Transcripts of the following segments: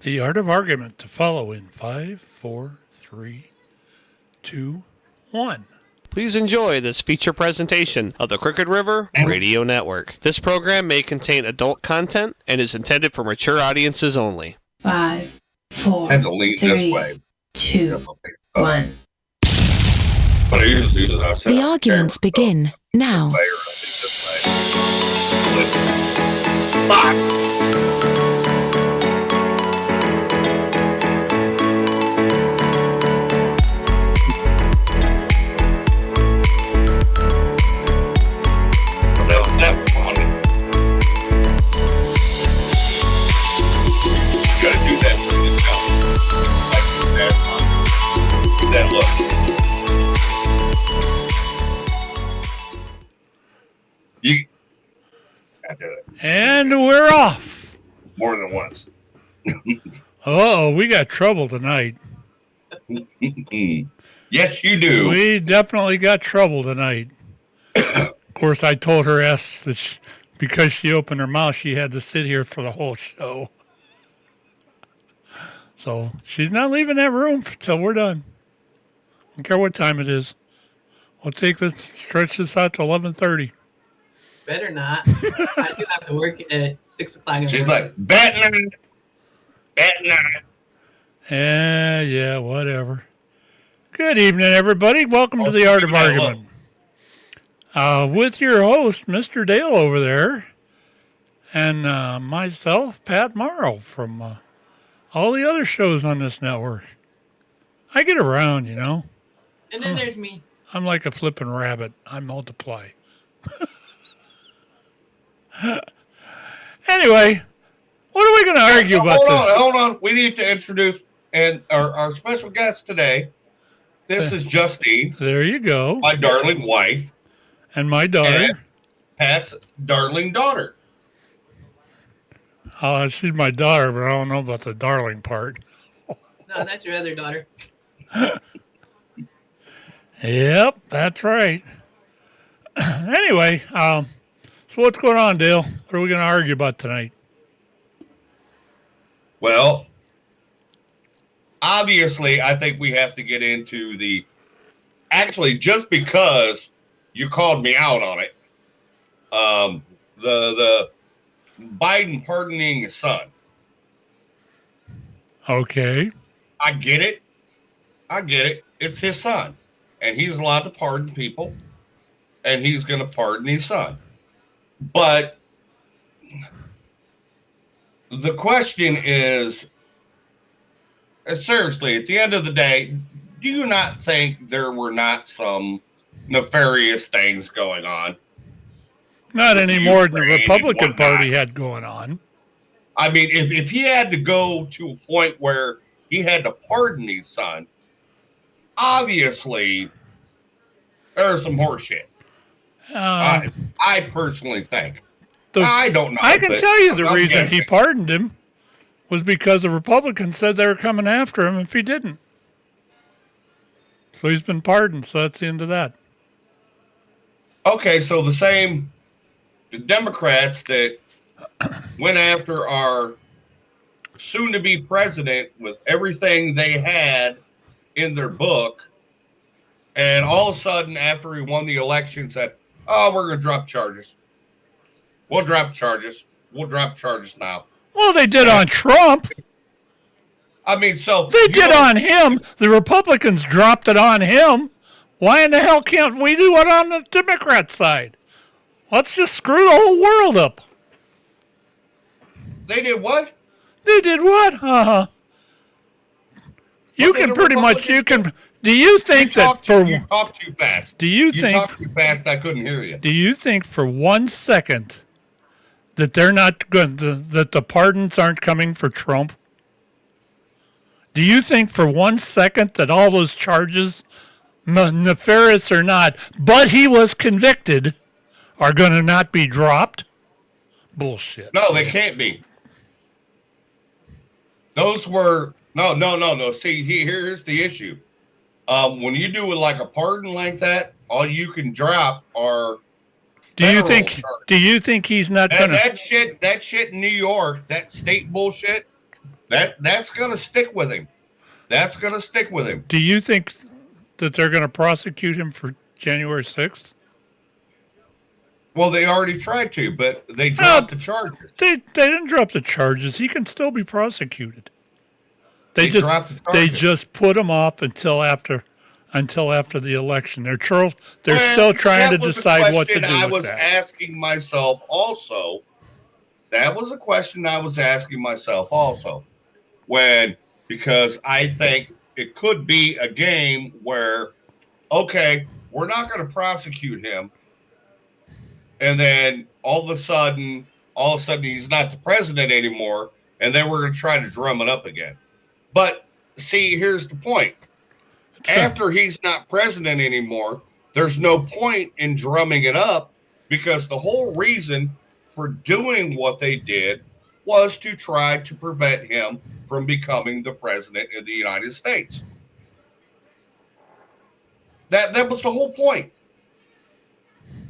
The art of argument to follow in 5, 4, 3, 2, 1. Please enjoy this feature presentation of the Crooked River Radio Network. This program may contain adult content and is intended for mature audiences only. 5, 4, Had to lean this 3, way. 2, 1. But I usually do this. The arguments begin now. And we're off. More than once. Uh-oh, we got trouble tonight. Yes, you do. We definitely got trouble tonight. Of course, I told her that because she opened her mouth, she had to sit here for the whole show. So she's not leaving that room until we're done. Don't care what time it is. We'll stretch this out to 11:30. Better not. I do have to work at 6 o'clock. She's like, bat night. Yeah, whatever. Good evening, everybody. Welcome to the Art of Argument. With your host, Mr. Dale over there, and myself, Pat Morrow, from all the other shows on this network. I get around, you know. And then there's me. I'm like a flipping rabbit. I multiply. Anyway, what are we going to argue about? Hold on. We need to introduce our special guest today. This is Justine. There you go. My darling wife. And my daughter. And Pat's darling daughter. She's my daughter, but I don't know about the darling part. No, that's your other daughter. Yep, that's right. Anyway, so what's going on, Dale? What are we going to argue about tonight? Well, obviously, I think we have to get into actually, just because you called me out on it, the Biden pardoning his son. Okay. I get it. It's his son. And he's allowed to pardon people. And he's going to pardon his son. But the question is, seriously, at the end of the day, do you not think there were not some nefarious things going on? Not any more than the Republican Party had going on. I mean, if he had to go to a point where he had to pardon his son, obviously there's some horseshit. I personally think. I don't know. I can tell you the reason he pardoned him was because the Republicans said they were coming after him if he didn't. So he's been pardoned, so that's the end of that. Okay, so the Democrats that went after our soon-to-be president with everything they had in their book, and all of a sudden, after he won the election, said, "Oh, we're going to drop charges. We'll drop charges. We'll drop charges now." Well, they did on Trump. I mean, so they did on him. The Republicans dropped it on him. Why in the hell can't we do it on the Democrat side? Let's just screw the whole world up. They did what? They did what? Uh-huh. You can pretty much, do you think that for... You talk too fast. Do you think... You talk too fast, I couldn't hear you. Do you think for 1 second that they're not good, that the pardons aren't coming for Trump? Do you think for 1 second that all those charges, nefarious or not, but he was convicted, are going to not be dropped? Bullshit. No, they can't be. Those were no. See, here's the issue. When you do it like a pardon like that, all you can drop are Do you think he's not gonna? That shit in New York, that state bullshit, that's gonna stick with him. That's gonna stick with him. Do you think that they're gonna prosecute him for January 6th? Well, they already tried to, but they dropped the charges. They didn't drop the charges. He can still be prosecuted. They dropped the charges. They just put him off until after the election. They're still trying to decide what to do with that. I was asking myself also. That was a question I was asking myself also. Because I think it could be a game where, okay, we're not going to prosecute him, and then all of a sudden he's not the president anymore, and then we're going to try to drum it up again. But see, here's the point. After he's not president anymore, there's no point in drumming it up, because the whole reason for doing what they did was to try to prevent him from becoming the president of the United States. That was the whole point.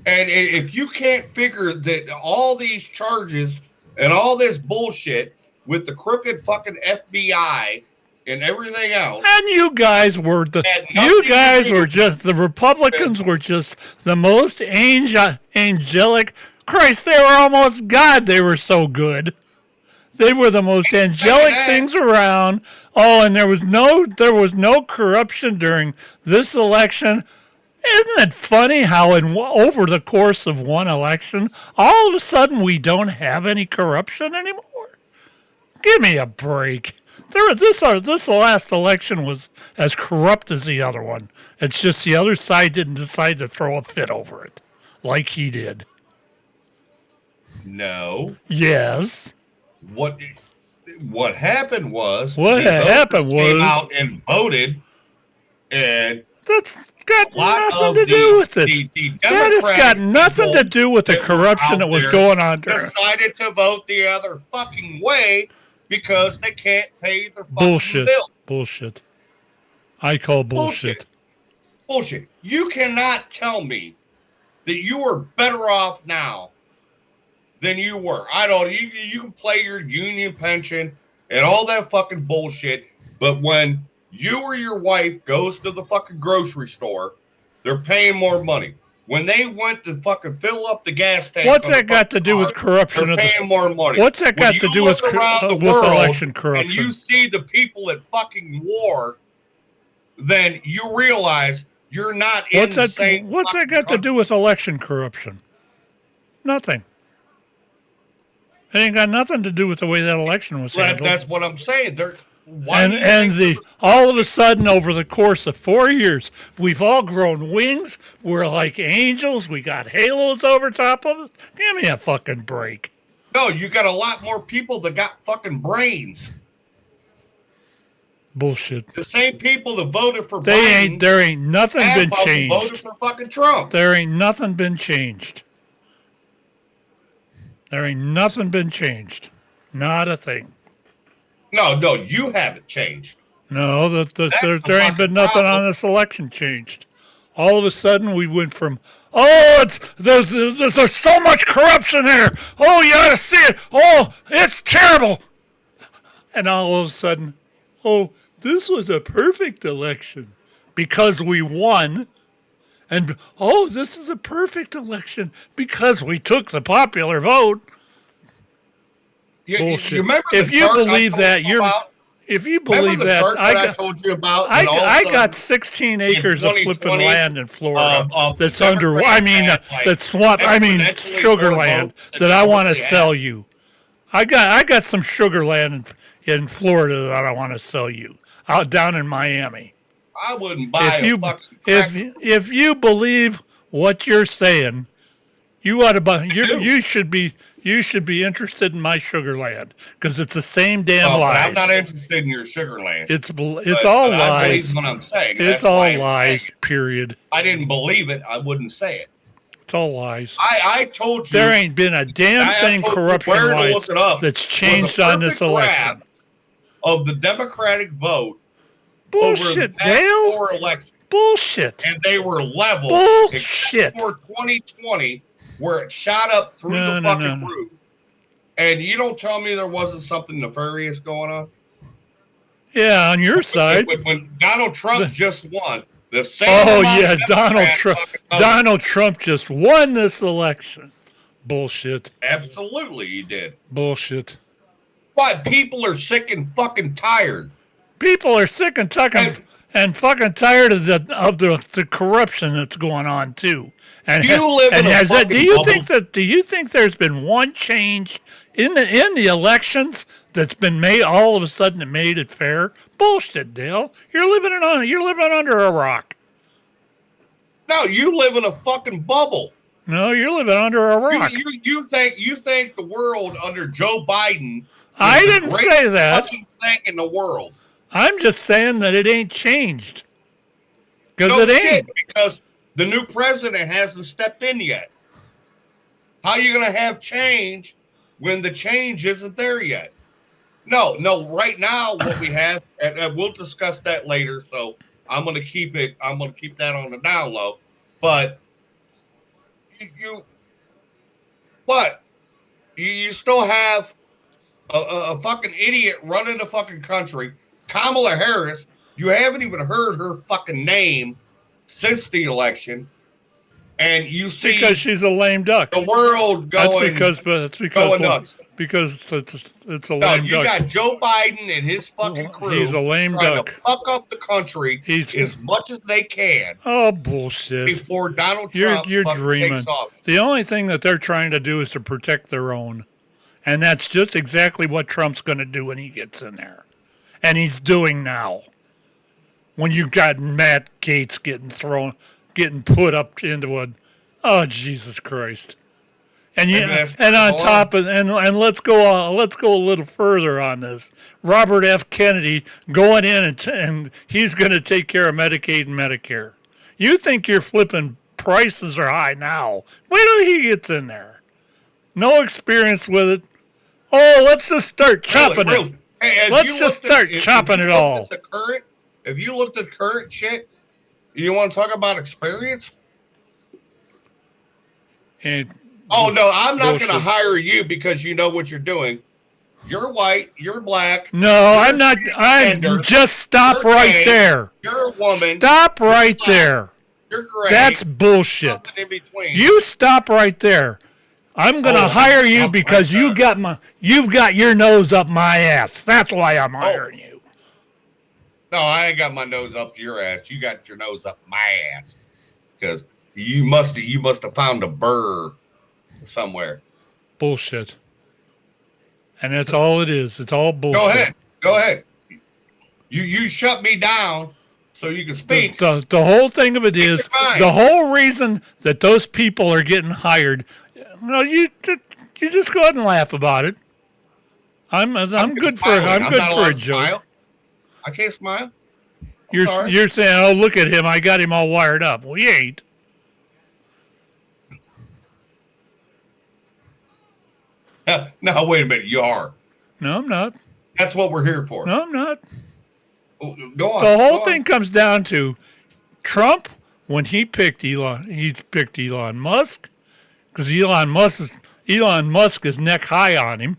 And if you can't figure that all these charges and all this bullshit with the crooked fucking FBI and everything else. And the Republicans were just the most angelic. Christ, they were almost God. They were so good. They were the most angelic things around. Oh, and there was no corruption during this election. Isn't it funny how over the course of one election, all of a sudden we don't have any corruption anymore? Give me a break. This last election was as corrupt as the other one. It's just the other side didn't decide to throw a fit over it, like he did. No. Yes. What happened was came out and voted, and that's got nothing to do with it. That has got nothing to do with the corruption that was going on there. Decided to vote the other fucking way because they can't pay their fucking bill. Bullshit. I call bullshit. Bullshit. You cannot tell me that you are better off now than you were. I don't. You can play your union pension and all that fucking bullshit, but when you or your wife goes to the fucking grocery store, they're paying more money. When they went to fucking fill up the gas tank, what's that got to do with corruption? They're paying more money. What's that got to do with election corruption? And you see the people at fucking war, then you realize you're not in the same. What's that got to do with election corruption? Nothing. It ain't got nothing to do with the way that election was handled. That's what I'm saying. All of a sudden, over the course of 4 years, we've all grown wings. We're like angels. We got halos over top of us. Give me a fucking break. No, you got a lot more people that got fucking brains. Bullshit. The same people that voted for Biden. There ain't nothing been changed. Voted for fucking Trump. There ain't nothing been changed. There ain't nothing been changed. Not a thing. No, you haven't changed. No, there ain't been nothing on this election changed. All of a sudden, we went from, there's so much corruption here. Oh, you ought to see it. Oh, it's terrible. And all of a sudden, this was a perfect election because we won. And, this is a perfect election because we took the popular vote. Bullshit. You remember if you believe that, I told you about. I got 16 acres of flipping land in Florida that's under. That's swamp. Sugar land that I want to sell you. I got some sugar land in Florida that I want to sell you out down in Miami. I wouldn't buy if you believe what you're saying, you ought to buy. You should be interested in my sugar land because it's the same damn lies. I'm not interested in your sugar land. It's all lies. I believe what I'm saying. It's all lies. Period. I didn't believe it. I wouldn't say it. It's all lies. I told you there ain't been a damn thing corruption-wise that's changed on this election. Of the Democratic vote. Bullshit, Dale. Election. Bullshit. And they were level. Bullshit. Except for 2020, where it shot up through the fucking No. roof. And you don't tell me there wasn't something nefarious going on? Yeah, on your side. When Donald Trump just won, the same Oh, amount yeah, of Donald Democrats Trump. fucking voted. Donald Trump just won this election. Bullshit. Absolutely, he did. Bullshit. But people are sick and fucking tired. People are sick and fucking tired of the corruption that's going on too. And You live in a fucking do you bubble. think there's been one change in the elections that's been made all of a sudden that made it fair? Bullshit, Dale. You're living under a rock. No, you live in a fucking bubble. No, you're living under a rock. You think the world under Joe Biden is I the didn't greatest say that. fucking thing in the world. I'm just saying that it ain't changed. Because No it ain't. shit, because the new president hasn't stepped in yet. How are you going to have change when the change isn't there yet? No. Right now, what we have, and we'll discuss that later. So I'm going to keep that on the down low. But you still have a fucking idiot running the fucking country. Kamala Harris, you haven't even heard her fucking name since the election. And you see Because she's a lame duck. the world going That's going nuts. because it's a No, lame you duck. got Joe Biden and his fucking crew. He's a lame trying duck. to fuck up the country as much as they can Oh, bullshit. before Donald You're Trump fucking dreaming. takes off. The only thing that they're trying to do is to protect their own. And that's just exactly what Trump's going to do when he gets in there. And he's doing now. When you got Matt Gaetz getting put up into oh, Jesus Christ. And on top of let's go a little further on this. Robert F. Kennedy going in and he's going to take care of Medicaid and Medicare. You think your flipping prices are high now? Wait till he gets in there. No experience with it. Oh, let's just start chopping it. Hey, Let's just start chopping it all. If you looked at current shit, you want to talk about experience? And Oh no, I'm not going to bullshit. hire you because you know what you're doing. You're white. You're black. No, I'm not. transgender, Just stop you're right gay, there. You're a woman. Stop right black, there. You're gray. That's bullshit. Something in between. You stop right there. I'm gonna hire you stop because right there. you've got your nose up my ass. That's why I'm hiring you. No, I ain't got my nose up your ass. You got your nose up my ass because you must have found a burr somewhere. Bullshit. And that's all it is. It's all bullshit. Go ahead. You shut me down so you can speak. The whole thing of it is the whole reason that those people are getting hired. No, you just go ahead and laugh about it. I'm good for a joke. Smile. I can't smile. Sorry. You're saying, oh, look at him. I got him all wired up. Well, you ain't. No, wait a minute. You are. No, I'm not. That's what we're here for. No, I'm not. Go on. The whole thing comes down to Trump when he picked Elon Musk because Elon Musk is neck high on him.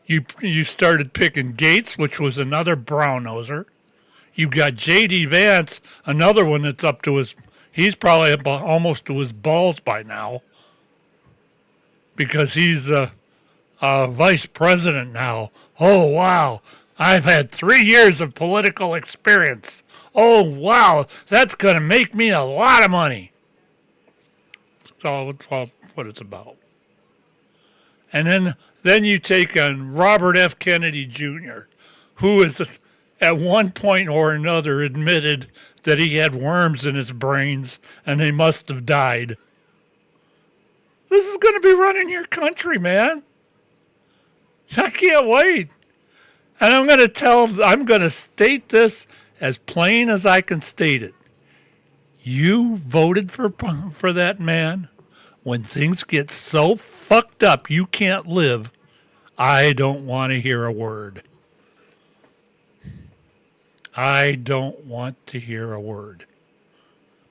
You started picking Gates, which was another brown noser. You got J.D. Vance, another one that's up to he's probably almost to his balls by now because he's vice president now. Oh, wow. I've had 3 years of political experience. Oh, wow. That's going to make me a lot of money. That's all what it's about. And then you take on Robert F. Kennedy Jr., who is at one point or another admitted that he had worms in his brains and they must have died. This is going to be running your country, man. I can't wait. And I'm going to state this as plain as I can state it. You voted for that man. When things get so fucked up you can't live, I don't want to hear a word. I don't want to hear a word.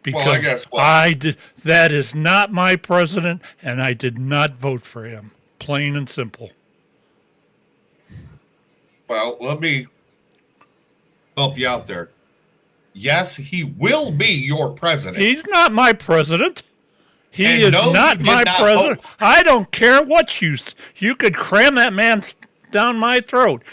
Because Well, I guess what? I did. That is not my president, and I did not vote for him. Plain and simple. Well, let me help you out there. Yes, he will be your president. He's not my president. He And is no, not you did my not president. vote. I don't care what you could cram that man down my throat.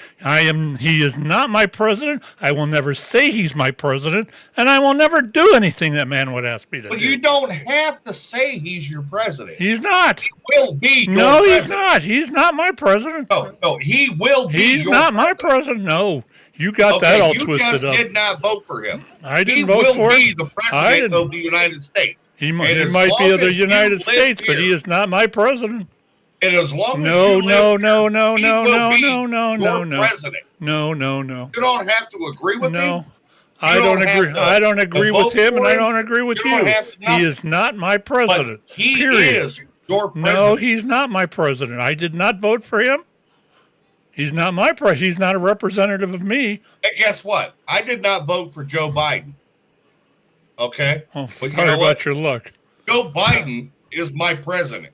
He is not my president. I will never say he's my president, and I will never do anything that man would ask me to But do. you don't have to say he's your president. He's not. He will be your No, president. he's not. He's not my president. No, he will be He's your not my president. president. No. You got that all you twisted just up. did not vote for him. I didn't he vote will for be him. the I president didn't. of the United States. He And might as be long of the as you United live States, but he here- is not my president. And as long as No, you live no, here, no, he no, will no, be no, no, no, your no. president. No. You don't have to agree with him. No. I You don't don't have agree. to I don't agree with vote him, and for I him. don't agree with You don't you. have to He nothing. is not my But president. he period. is your president. No, he's not my president. I did not vote for him. He's not my president. He's not a representative of me. And guess what? I did not vote for Joe Biden. Okay? Oh, But you sorry know about what? your luck. Joe Biden is my president.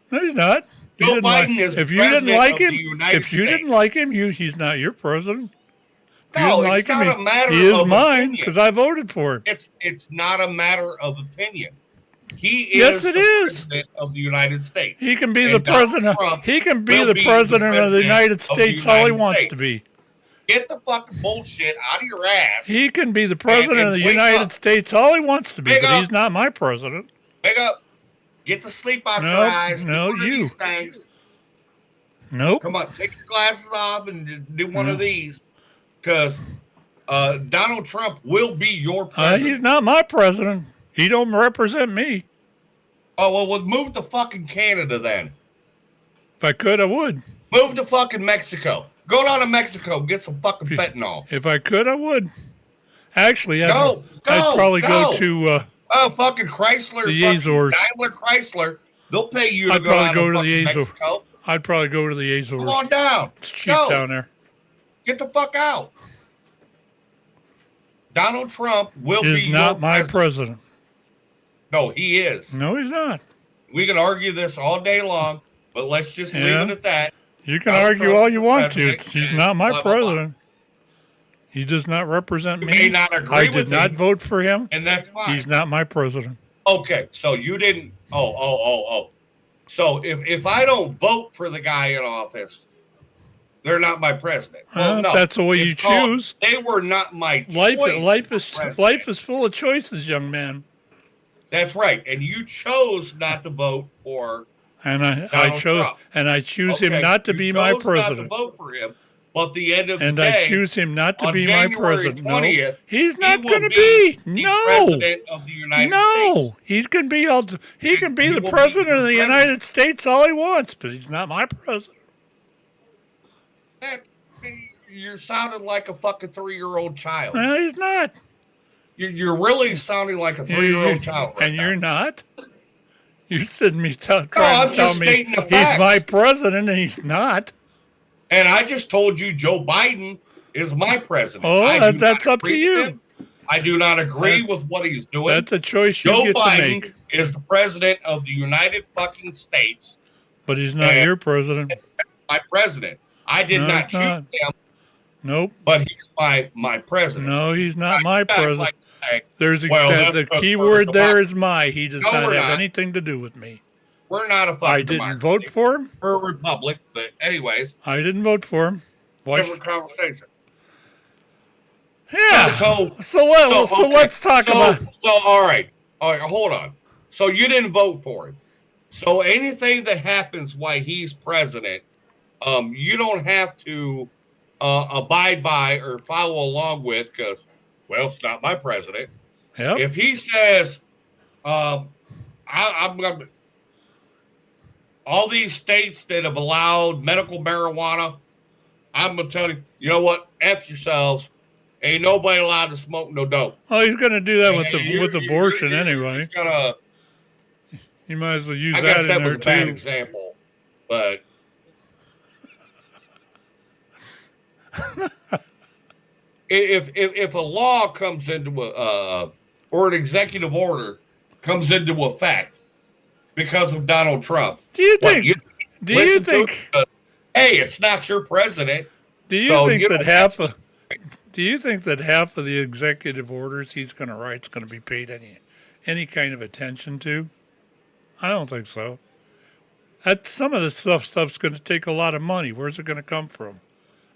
No, he's not. You Joe didn't Biden is if you didn't president like of him, the United if you didn't States. like him, he's not your president. If you No, didn't it's like him, not a matter he is of mine opinion. because I voted for him. It's not a matter of opinion. He Yes, is it the is. president of the United States. He can be And the Donald president. Trump He can be will the be the president of the president United of the States all he United wants States. to be. Get the fucking bullshit out of your ass. He can be the president and of the wake United up. States all he wants to be, Wake but up. he's not my president. Wake up. Get the sleep out No, your eyes. no, Do one of you. these things. Nope. Come on, take your glasses off and do one of these. Because Donald Trump will be your president. He's not my president. He don't represent me. Oh, well, move to fucking Canada then. If I could, I would. Move to fucking Mexico. Go down to Mexico and get some fucking If- fentanyl. If I could, I would. Actually, Go, I'd probably go go. to. Oh, fucking Chrysler. The fucking Azores. Daimler Chrysler. They'll pay you to I'd go probably down go to to the fucking Azores. Mexico. I'd probably go to the Azores. Come on down. It's cheap Go. down there. Get the fuck out. Donald Trump will He's be your not my president. president. No, he is. No, he's not. We can argue this all day long, but let's just leave Yeah. it at that. You can Donald argue Trump all is you the want to. president, He's and not my blah, blah, blah. president. He does not represent You me. may not agree I did with not him. vote for him. And that's fine. He's not my president. Okay, so you didn't. Oh. So if I don't vote for the guy in office, they're not my president. Well, no, that's the way you it's called- choose. They were not my Life choice for president. life is full of choices, young man. That's right, and you chose not to vote for. And I Donald chose Trump. and I choose him Okay, not to you be my chose president. Not to vote for him, but at the end of And the day, I choose him not to on be my January president. 20th, No, he's not he will going to be be. the No, president of the United States. no, he's going to be. He can be He the will be president the of the president. United States all he wants, but he's not my president. That, you're sounding like a fucking 3-year-old child. No, he's not. You're really sounding like a 3-year-old child right and now. you're not. You're sitting me trying I'm to tell just me stating the he's facts. my president, and he's not. And I just told you Joe Biden is my president. Oh, I do that's not up to agree you. with him. I do not agree That's- with what he's doing. That's a choice you Joe get to Biden make. is the president of the United fucking States. But he's not and- your president. My president. I did No, not it's choose not. him, Nope. but he's my president. No, he's not Now, my you guys president. like to say, There's a, well, there's that's a a key political word there democracy. is my. He does No, not we're have not. anything to do with me. we're not a fucking I didn't democracy. vote for him. We're a republic, but anyways, I didn't vote for him. Why? different conversation. Yeah. So So okay. let's talk about. So all right, hold on. So you didn't vote for him. So anything that happens while he's president, you don't have to abide by or follow along with because, well, it's not my president. Yep. If he says, I'm gonna, all these states that have allowed medical marijuana, I'm gonna tell you, you know what? F yourselves. Ain't nobody allowed to smoke no dope. Oh, he's going to do that with You're abortion you're anyway. just gonna, You might as well use I that guess in that was there a bad too. example, but if a law comes into or an executive order comes into effect because of Donald Trump. Do you What, think? you Do you listen to think? it, hey, it's not your president. Do you So think you that don't half have of? Do you think that half of the executive orders he's going to write is going to be paid any kind of attention to? I don't think so. That some of this stuff's going to take a lot of money. Where's it going to come from?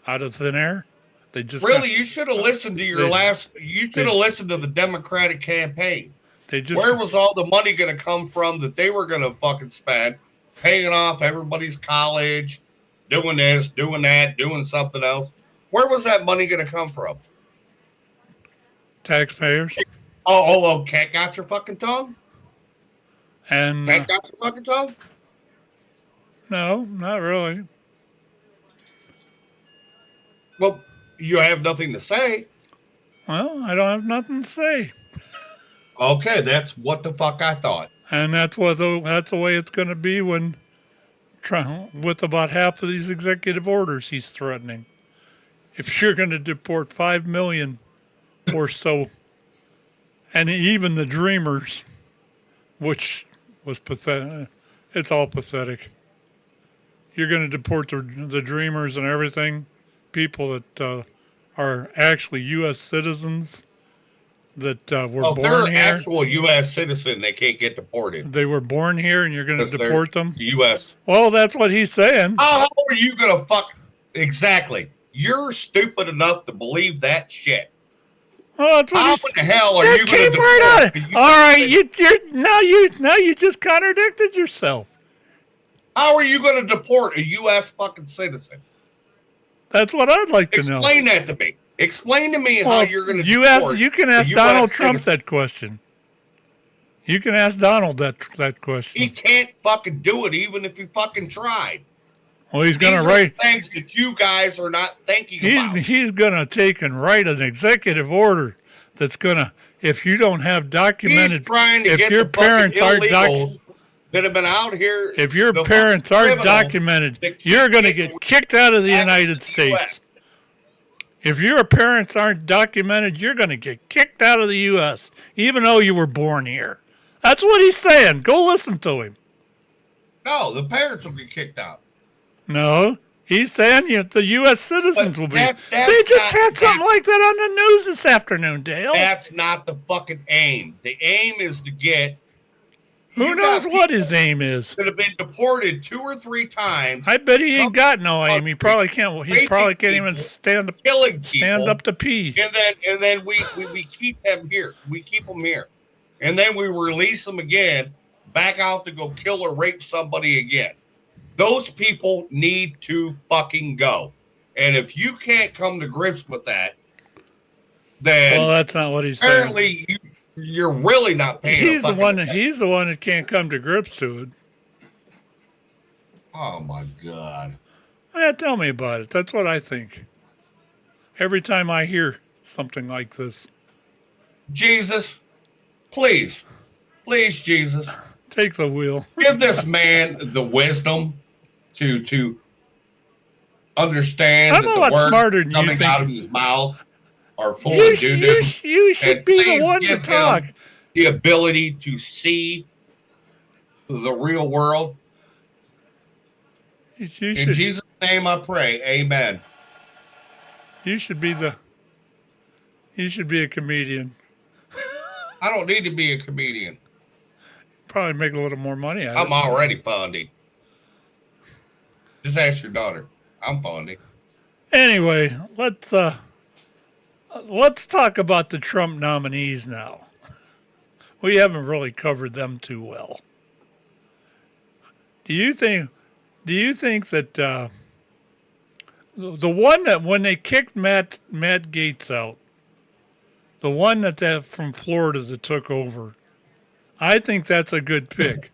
Out of thin air? They just Really, you should have listened to your they- you should have listened to the Democratic campaign. They just Where was all the money going to come from that they were going to fucking spend paying off everybody's college, doing this, doing that, doing something else? Where was that money going to come from? taxpayers Oh, cat got your fucking tongue? and Cat got your fucking tongue? no, not really. Well, you have nothing to say. Well, I don't have nothing to say, Okay, that's what the fuck I thought. and that's the way it's going to be when with about half of these executive orders he's threatening. If you're going to deport 5 million or so, and even the Dreamers, which was pathetic, it's all pathetic. You're going to deport the Dreamers and everything, people that are actually U.S. citizens that were Well, if they're born an here. actual U.S. citizen, they can't get deported. They were born here, and you're going to Because they're deport them. U.S. Well, that's what he's saying. How are you going to fuck? Exactly. You're stupid enough to believe that shit. Well, that's what How he's in the hell are that you going came to right out of deport? it. All right, now you just contradicted yourself. How are you going to deport a U.S. fucking citizen? That's what I'd like to know. Explain that to me. Explain to me how Well, you're going to you deport. you can a ask US Donald Trump citizen. that question. You can ask Donald that He question. can't fucking do it, even if he fucking tried. Well, he's These gonna are write. things that you guys are not thinking about. He's gonna take and write an executive order that's gonna. If you don't have documented, He's trying to if get your the fucking parents aren't illegals that have been out here. if your the parents fucking aren't criminals documented, that keep you're gonna getting get kicked out of the back United to the US. States. If your parents aren't documented, you're going to get kicked out of the U.S., even though you were born here. That's what he's saying. Go listen to him. No, the parents will get kicked out. No, he's saying the U.S. citizens But will be. that's They just not- had something like that on the news this afternoon, Dale. That's not the fucking aim. The aim is to get. Who you knows got what people his aim is? that have been deported 2 or 3 times, I bet he ain't got no aim. He probably can't. He raping probably can't even people, stand killing people, up to pee. and then we keep them here. We keep them here, and then we release them again, back out to go kill or rape somebody again. Those people need to fucking go. And if you can't come to grips with that, then Well, that's not what he's saying. apparently you're really not paying. He's the one. attention. He's the one that can't come to grips to it. Oh my God. Yeah, tell me about it. That's what I think. Every time I hear something like this, Jesus, please, Jesus, take the wheel. give this man the wisdom to understand I'm a that lot the words smarter than you coming think. out of his mouth are full You, of doo you, doo. you should And be the please one to give him talk. the ability to see the real world. You In should. Jesus' name, I pray. Amen. You should be the. You should be a comedian. I don't need to be a comedian. Probably make a little more money out of I'm it. already funny. Just ask your daughter. I'm funny. Anyway, let's talk about the Trump nominees now. We haven't really covered them too well. Do you think that the one that when they kicked Matt Gaetz out, the one that from Florida that took over, I think that's a good pick.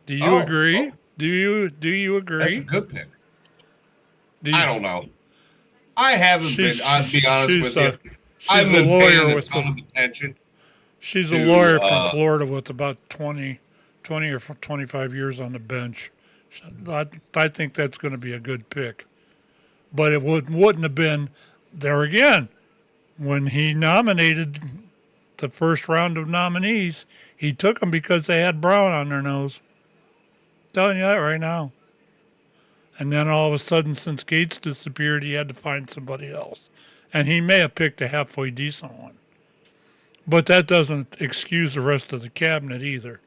Do you agree? Do you That's agree? a good pick. Do you- I don't know. I haven't been. I'll be honest with you. I haven't she's a been lawyer paying a with ton of attention. She's a to, lawyer from Florida with about 20 or 25 years on the bench. I think that's going to be a good pick. But it wouldn't have been, there again, when he nominated the first round of nominees, he took them because they had brown on their nose. Telling you that right now. And then all of a sudden, since Gates disappeared, he had to find somebody else. And he may have picked a halfway decent one. But that doesn't excuse the rest of the cabinet either.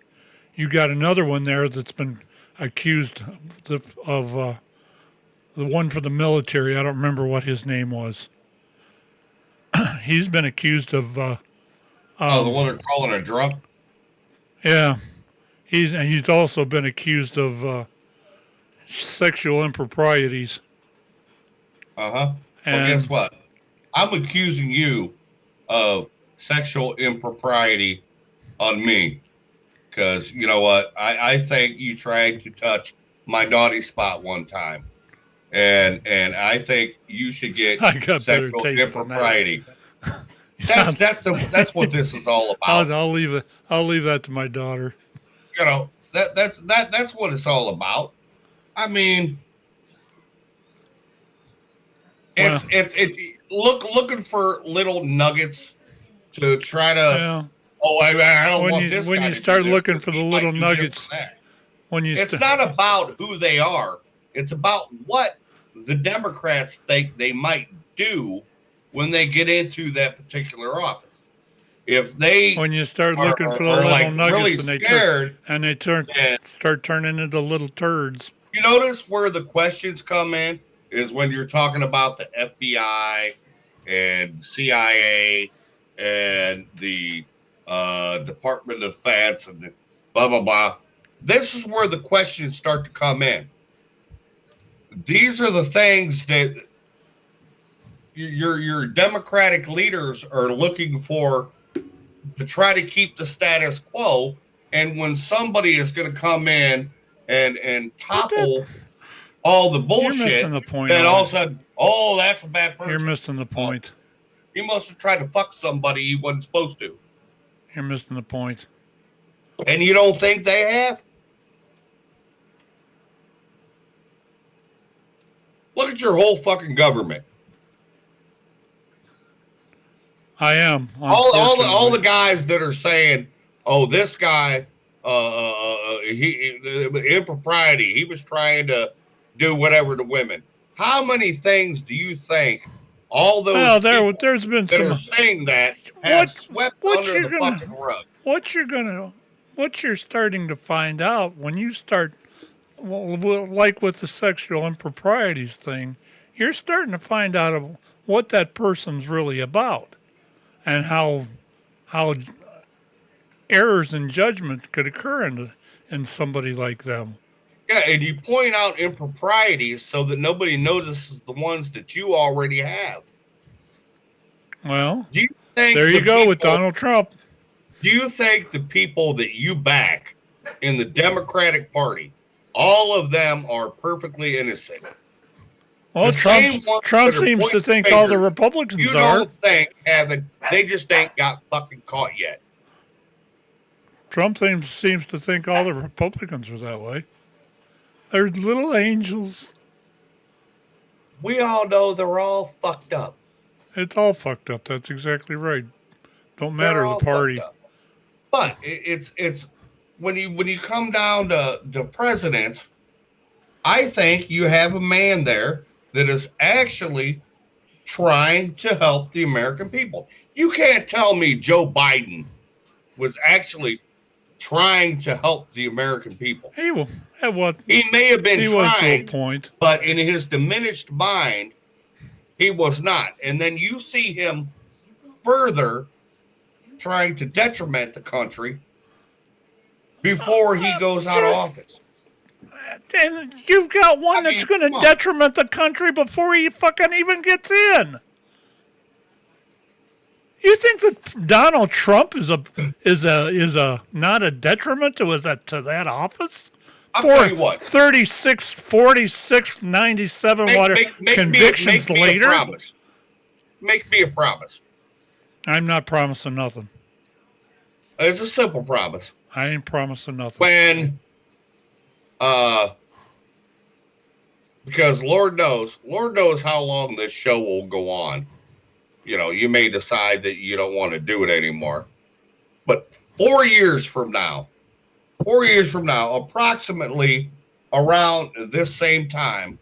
You got another one there that's been accused of the one for the military. I don't remember what his name was. He's been accused of... the one they're calling a drunk? Yeah. He's also been accused of sexual improprieties. Uh-huh. Well, guess what? I'm accusing you of sexual impropriety on me. Because, you know what? I think you tried to touch my naughty spot one time. And I think you should get sexual impropriety. That's what this is all about. I'll leave that to my daughter. You know, that's what it's all about. I mean, it's looking for little nuggets to try to. Yeah. Oh, I don't want this. When you start looking for the little nuggets, it's not about who they are. It's about what the Democrats think they might do when they get into that particular office. If they when you start looking for the little like nuggets really and they start turning into little turds. You notice where the questions come in is when you're talking about the FBI and CIA and the Department of Defense and the blah, blah, blah. This is where the questions start to come in. These are the things that your Democratic leaders are looking for to try to keep the status quo. And when somebody is going to come in and topple all the bullshit, the point, then all of a sudden, oh, that's a bad person. You're missing the point. He must have tried to fuck somebody he wasn't supposed to. You're missing the point. And you don't think they have? Look at your whole fucking government. I am. All the guys that are saying, "Oh, this guy, impropriety. He was trying to do whatever to women." How many things do you think all those people there's been that some, are saying that have swept under the fucking rug? What you're starting to find out when you start, like with the sexual improprieties thing, you're starting to find out what that person's really about. And how errors in judgment could occur in somebody like them. Yeah, and you point out improprieties so that nobody notices the ones that you already have. Well, do you think there you go with Donald Trump. Do you think the people that you back in the Democratic Party, all of them are perfectly innocent? Well, Trump seems to think all the Republicans you are. Don't think they just ain't got fucking caught yet. Trump seems to think all the Republicans are that way. They're little angels. We all know they're all fucked up. It's all fucked up. That's exactly right. Don't matter the party. But it's when you come down to presidents, I think you have a man there that is actually trying to help the American people. You can't tell me Joe Biden was actually trying to help the American people. He may have been trying, to a point, but in his diminished mind, he was not. And then you see him further trying to detriment the country before he goes out of office. And you've got one that's going to detriment the country before he fucking even gets in. You think that Donald Trump is not a detriment to that office? I'll tell you what. 36, 46, 97 convictions later. Make me a promise. I'm not promising nothing. It's a simple promise. I ain't promising nothing. When because Lord knows how long this show will go on. You know, you may decide that you don't want to do it anymore. But 4 years from now, approximately around this same time,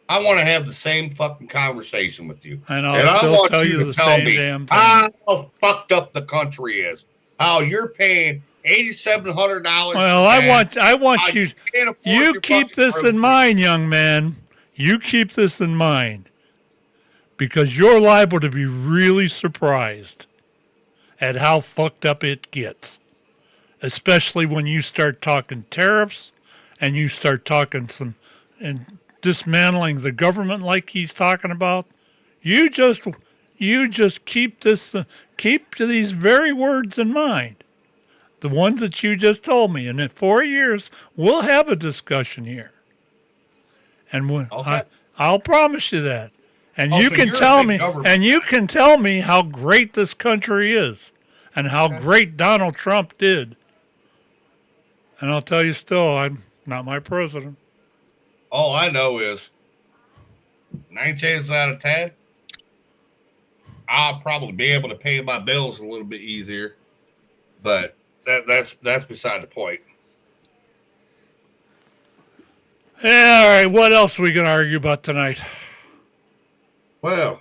I want to have the same fucking conversation with you. And I still tell you the same damn thing. How fucked up the country is. How you're paying $8,700. Well, I want you. You keep this in mind, young man. You keep this in mind, because you're liable to be really surprised at how fucked up it gets, especially when you start talking tariffs and you start talking and dismantling the government like he's talking about. You just keep these very words in mind, the ones that you just told me. And in 4 years, we'll have a discussion here, and okay. I'll promise you that. And Oh, you so can you're a tell big me, government and you can tell me how great this country is, and how great Donald Trump did. And I'll tell you still, I'm not my president. All I know is 9 chances out of 10, I'll probably be able to pay my bills a little bit easier. But that's beside the point. Yeah, all right. What else are we going to argue about tonight? Well,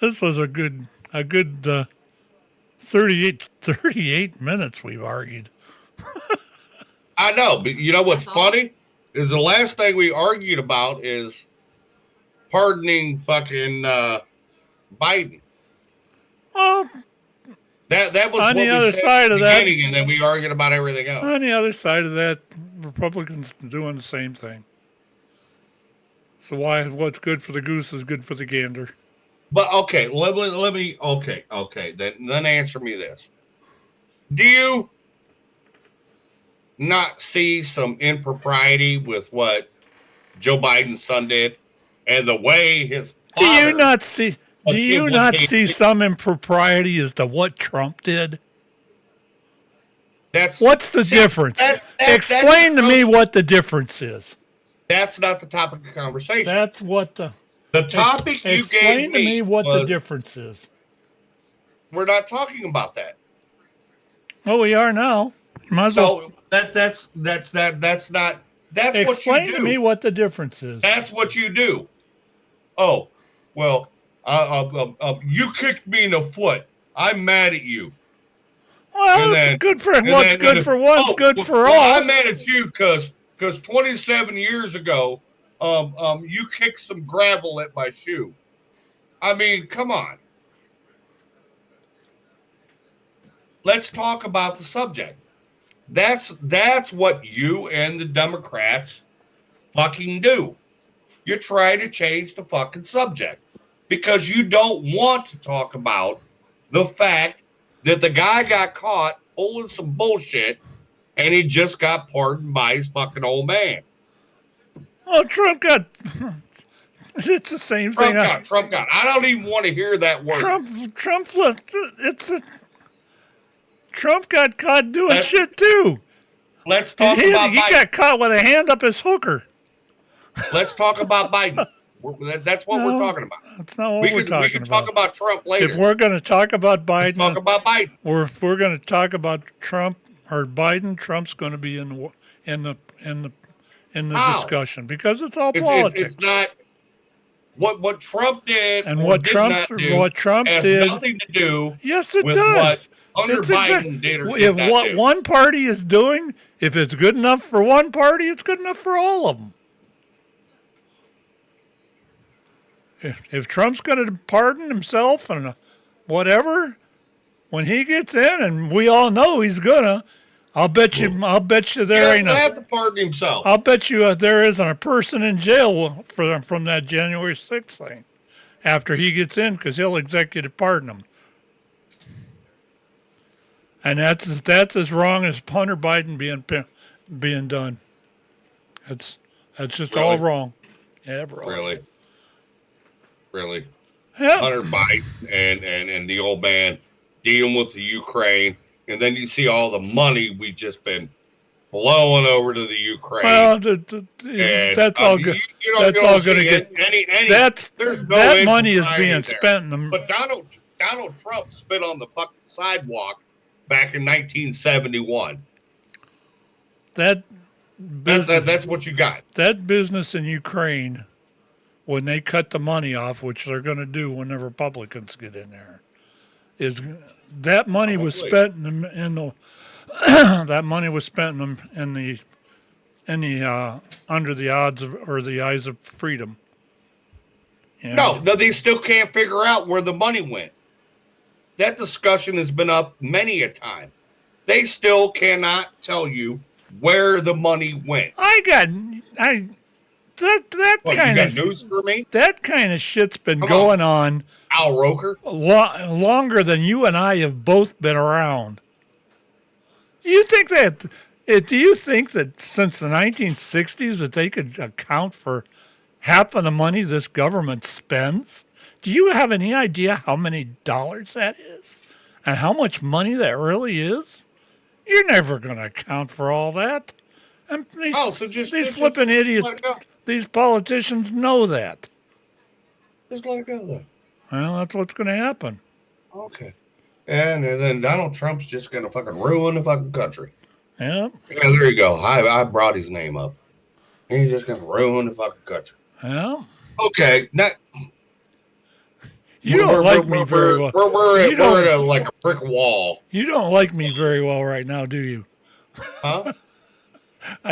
This was a good 38 minutes we've argued. I know, but you know what's That's all. funny? Is the last thing we argued about is pardoning fucking Biden. Well, That was On what the we other said side at of the that- beginning, and then we argued about everything else. on the other side of that, Republicans doing the same thing. So what's good for the goose is good for the gander. But okay, let me okay. Then answer me this. Do you not see some impropriety with what Joe Biden's son did and the way his Do you father not see? was Do you not see implicated? some impropriety as to what Trump did? That's What's the see, difference? Explain to me what the difference is. That's not the topic of conversation. That's what the topic you explain gave to me what was, the difference is. We're not talking about that. Well, we are now. You might as well No, that's not. That's what explain you do. to me what the difference is. That's what you do. Oh, well, you kicked me in the foot. I'm mad at you. Well, And it's then- good for and what's then- good for one's good well, for well, all. I'm mad at you because 27 years ago, you kicked some gravel at my shoe. I mean, come on. Let's talk about the subject. That's what you and the Democrats fucking do. You try to change the fucking subject because you don't want to talk about the fact that the guy got caught pulling some bullshit and he just got pardoned by his fucking old man. Well, Trump got. It's the same thing. Trump got. I don't even want to hear that word. Trump left. Trump got caught doing Let's- shit too. Let's talk about He Biden. got caught with a hand up his hooker. Let's talk about Biden. That's what we're No, talking about. That's not what We we're can talking talk about. about Trump later. If we're going to talk about Let's Biden, talk about Biden. or if we're going to talk about Trump or Biden, Trump's going to be in the How? discussion because it's all It's politics. not what Trump did And or what did Trump not do what Trump has did. nothing to do Yes, it with does. what Hunter It's Biden did or if did not what do. one party is doing, if it's good enough for one party, it's good enough for all of them. If Trump's going to pardon himself and whatever, when he gets in, and we all know he's gonna, I'll bet you He there ain't doesn't a. have to pardon himself. I'll bet you there isn't a person in jail from that January 6th thing after he gets in because he'll executive pardon him. And that's as wrong as Hunter Biden being done. That's just all Really? wrong. Yeah, wrong. Really. Yeah. Hunter Biden and the old man dealing with the Ukraine, and then you see all the money we just been blowing over to the Ukraine. Well, And, that's all good. You don't That's all see going to get. any That's there's no that money is impropriety being there. spent in the. But Donald Trump spit on the fucking sidewalk back in 1971. That's what you got. That business in Ukraine, when they cut the money off, which they're going to do when the Republicans get in there, is that money was spent in the that money was spent in the under the odds of, or the eyes of freedom. You know? No, they still can't figure out where the money went. That discussion has been up many a time. They still cannot tell you where the money went. What, kind you of got news for me? That kind of shit's been going on Al Roker? Longer than you and I have both been around. Do you think that since the 1960s that they could account for half of the money this government spends? Do you have any idea how many dollars that is? And how much money that really is? You're never going to account for all that. And these flipping idiots, these politicians know that. Just let it go, then. Well, that's what's going to happen. Okay. And then Donald Trump's just going to fucking ruin the fucking country. Yeah. Yeah, there you go. I brought his name up. He's just going to ruin the fucking country. Yeah. Okay. Now, you don't like me very well. We're at like a brick wall. You don't like me very well right now, do you? Huh?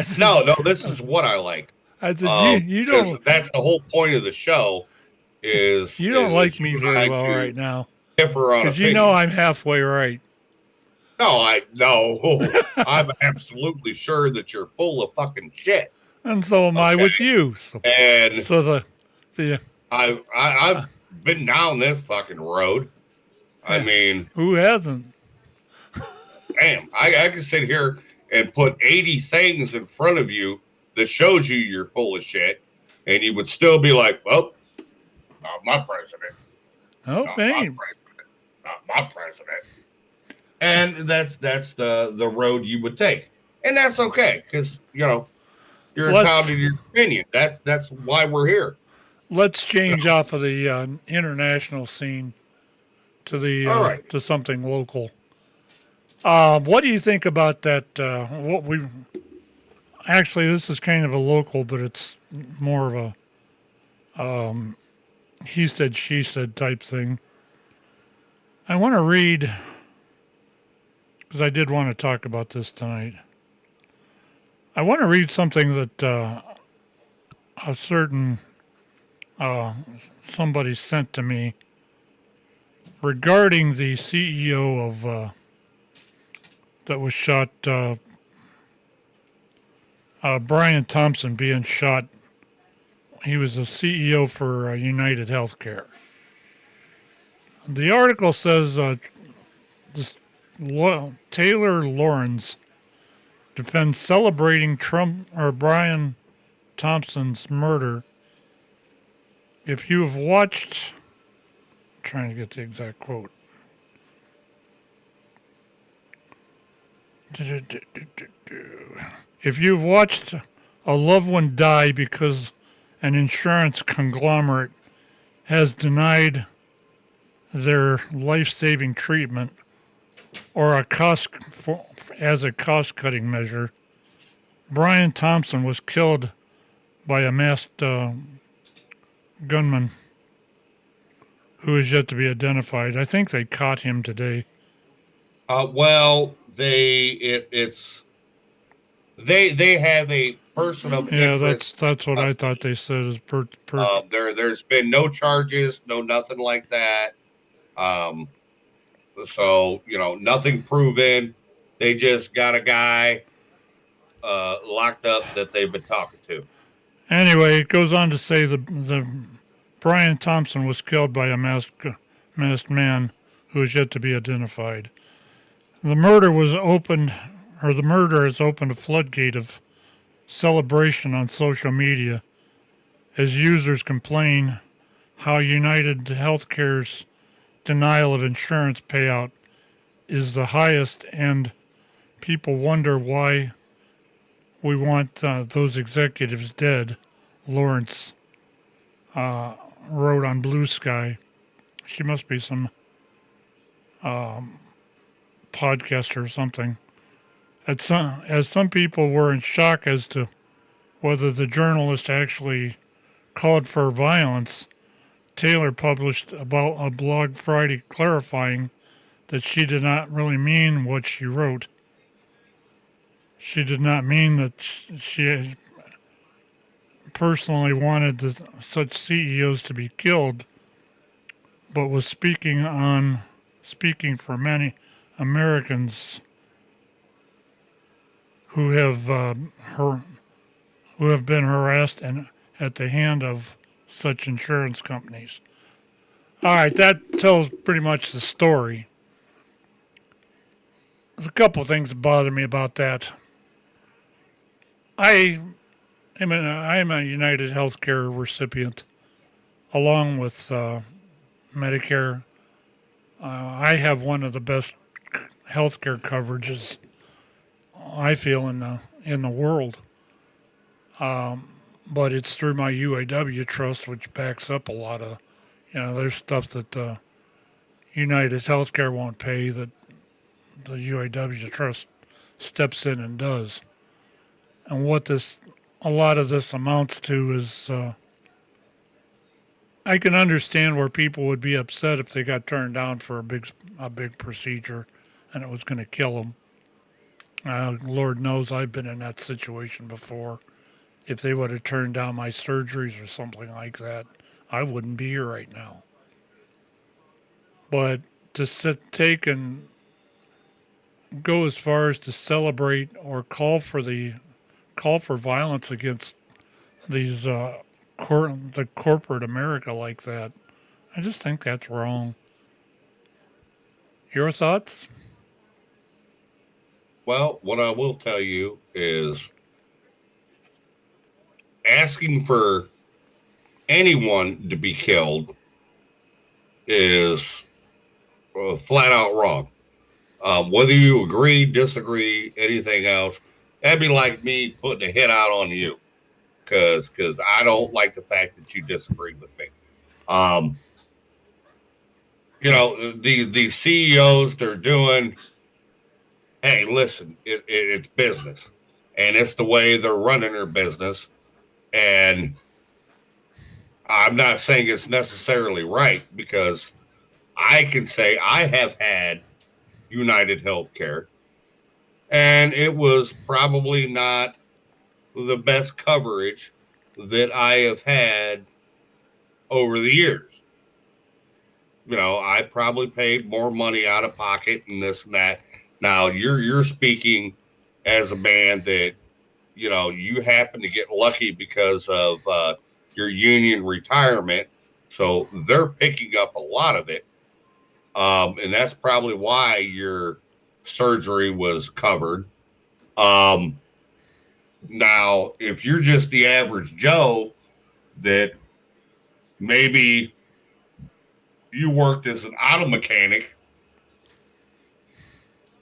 Said, no, this is what I like. I said, you don't. That's the whole point of the show. Is you don't like me very well right now? Differ on because you know I'm halfway right. No, I'm absolutely sure that you're full of fucking shit. And so am I with you. I've been down this fucking road. I mean, who hasn't? Damn, I can sit here and put 80 things in front of you that shows you you're full of shit, and you would still be like, well, not my president. Oh, not my president. Not my president. And that's the road you would take. And that's okay, because, you're entitled to your opinion. That's why we're here. Let's change off of the international scene to the to something local. What do you think about that? Actually, this is kind of a local, but it's more of a he said, she said type thing. I want to read, because I did want to talk about this tonight. I want to read something that a certain somebody sent to me regarding the CEO of that was shot, Brian Thompson being shot. He was the CEO for United Healthcare. The article says Taylor Lawrence defends celebrating Trump or Brian Thompson's murder. If you have watched, I'm trying to get the exact quote. If you've watched a loved one die because an insurance conglomerate has denied their life-saving treatment or as a cost-cutting measure, Brian Thompson was killed by a masked gunman who is yet to be identified. I think they caught him today. Well, they have a person of interest. Yeah, that's what I thought they said. Is there's been no charges, no nothing like that. So nothing proven. They just got a guy locked up that they've been talking to. Anyway, it goes on to say the Brian Thompson was killed by a masked man who is yet to be identified. The murder has opened a floodgate of celebration on social media as users complain how United Healthcare's denial of insurance payout is the highest, and people wonder why we want those executives dead. Lawrence wrote on Blue Sky. She must be some podcast or something. As some people were in shock as to whether the journalist actually called for violence, Taylor published about a blog Friday clarifying that she did not really mean what she wrote. She did not mean that she personally wanted such CEOs to be killed, but was speaking for many Americans who have been harassed and at the hand of such insurance companies. All right, that tells pretty much the story. There's a couple of things that bother me about that. I am a United Healthcare recipient, along with Medicare. I have one of the best healthcare coverages I feel in the world. But it's through my UAW trust, which backs up a lot of, there's stuff that United Healthcare won't pay that the UAW trust steps in and does. And what a lot of this amounts to is, I can understand where people would be upset if they got turned down for a big procedure, and it was going to kill them. Lord knows I've been in that situation before. If they would have turned down my surgeries or something like that, I wouldn't be here right now. But to take and go as far as to celebrate or call for violence against these the corporate America like that, I just think that's wrong. Your thoughts? Well, what I will tell you is asking for anyone to be killed is flat out wrong. Whether you agree, disagree, anything else, that'd be like me putting a hit out on you because I don't like the fact that you disagree with me. The CEOs, they're doing, hey, listen, it's business, and it's the way they're running their business. And I'm not saying it's necessarily right, because I can say I have had United Healthcare, and it was probably not the best coverage that I have had over the years. I probably paid more money out of pocket and this and that. Now you're speaking as a man that, you happen to get lucky because of your union retirement. So they're picking up a lot of it. And that's probably why your surgery was covered. Now, if you're just the average Joe that maybe you worked as an auto mechanic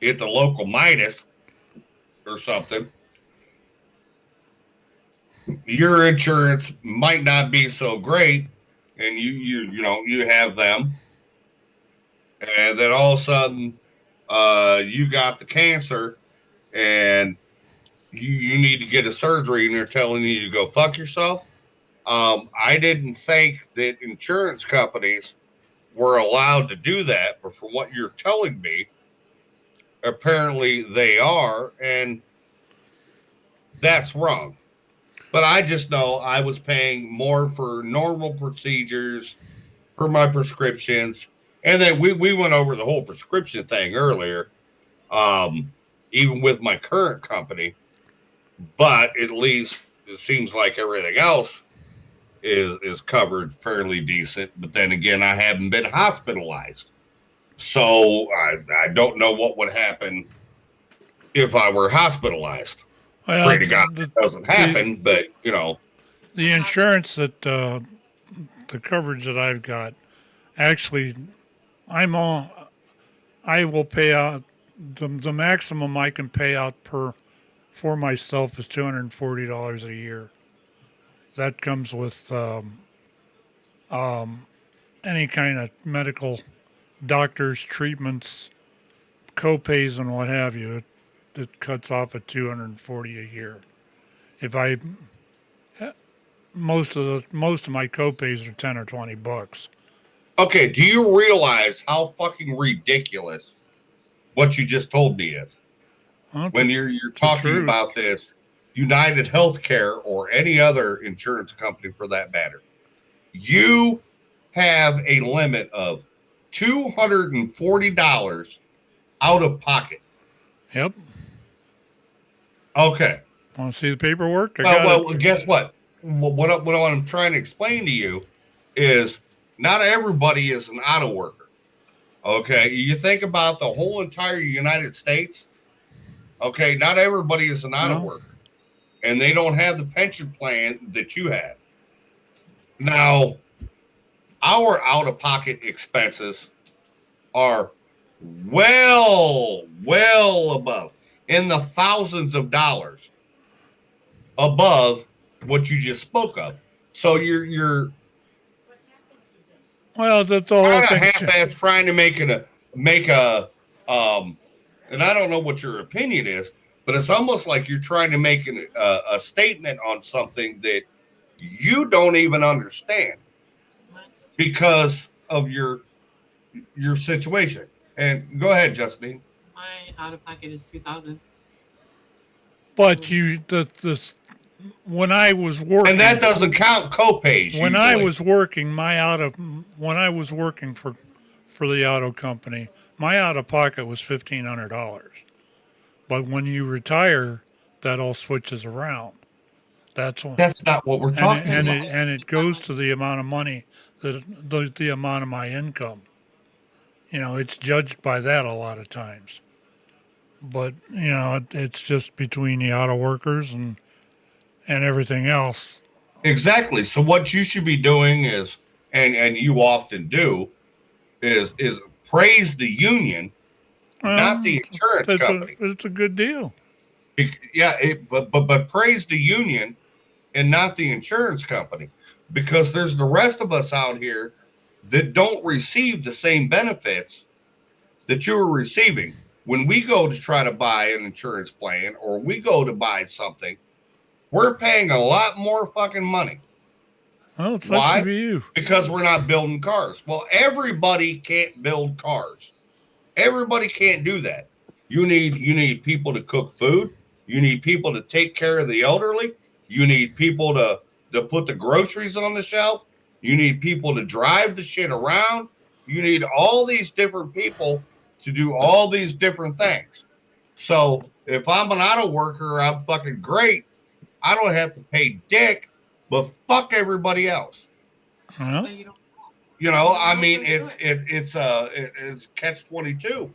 at the local Midas or something, your insurance might not be so great, and you have them, and then all of a sudden you got the cancer and you need to get a surgery, and they're telling you to go fuck yourself. I didn't think that insurance companies were allowed to do that, but from what you're telling me, apparently they are, and that's wrong. But I just know I was paying more for normal procedures, for my prescriptions, and then we went over the whole prescription thing earlier, even with my current company. But at least it seems like everything else is covered fairly decent. But then again, I haven't been hospitalized, so I don't know what would happen if I were hospitalized. Well, Pray to God it doesn't happen, but the insurance that the coverage that I've got, actually, I will pay out the maximum I can pay out for myself is $240 a year. That comes with any kind of medical doctors, treatments, co-pays, and what have you. It cuts off at $240 a year. If I most of my co-pays are $10 or $20. Okay, do you realize how fucking ridiculous what you just told me is? Well, When you're talking about this United Healthcare or any other insurance company for that matter, you have a limit of $240 out of pocket. Yep. Okay. Want to see the paperwork? Well, guess what? What I'm trying to explain to you is not everybody is an auto worker. Okay. You think about the whole entire United States. Okay. Not everybody is an auto worker, and they don't have the pension plan that you have. Now, our out-of-pocket expenses are well above, in the thousands of dollars above what you just spoke of. So you're well, that's the whole kind of thing. half-ass trying to make a and I don't know what your opinion is, but it's almost like you're trying to make a statement on something that you don't even understand because of your situation. And go ahead, Justine. My out of pocket is $2,000. But when I was working, and that doesn't count co-pays. When I was working, when I was working for the auto company, my out of pocket was $1,500. But when you retire, that all switches around. That's not what we're talking about. And it goes to the amount of money the amount of my income. It's judged by that a lot of times. But it's just between the auto workers and everything else. Exactly. So what you should be doing is, and you often do, is praise the union, not the insurance company. It's a good deal. Yeah, but praise the union and not the insurance company, because there's the rest of us out here that don't receive the same benefits that you are receiving. When we go to try to buy an insurance plan or we go to buy something, we're paying a lot more fucking money. Well, it's Why? Up to you. Because we're not building cars. Well, everybody can't build cars. Everybody can't do that. You need people to cook food. You need people to take care of the elderly. You need people to put the groceries on the shelf. You need people to drive the shit around. You need all these different people to do all these different things. So if I'm an auto worker, I'm fucking great. I don't have to pay dick, but fuck everybody else. Well, I mean, it's catch-22.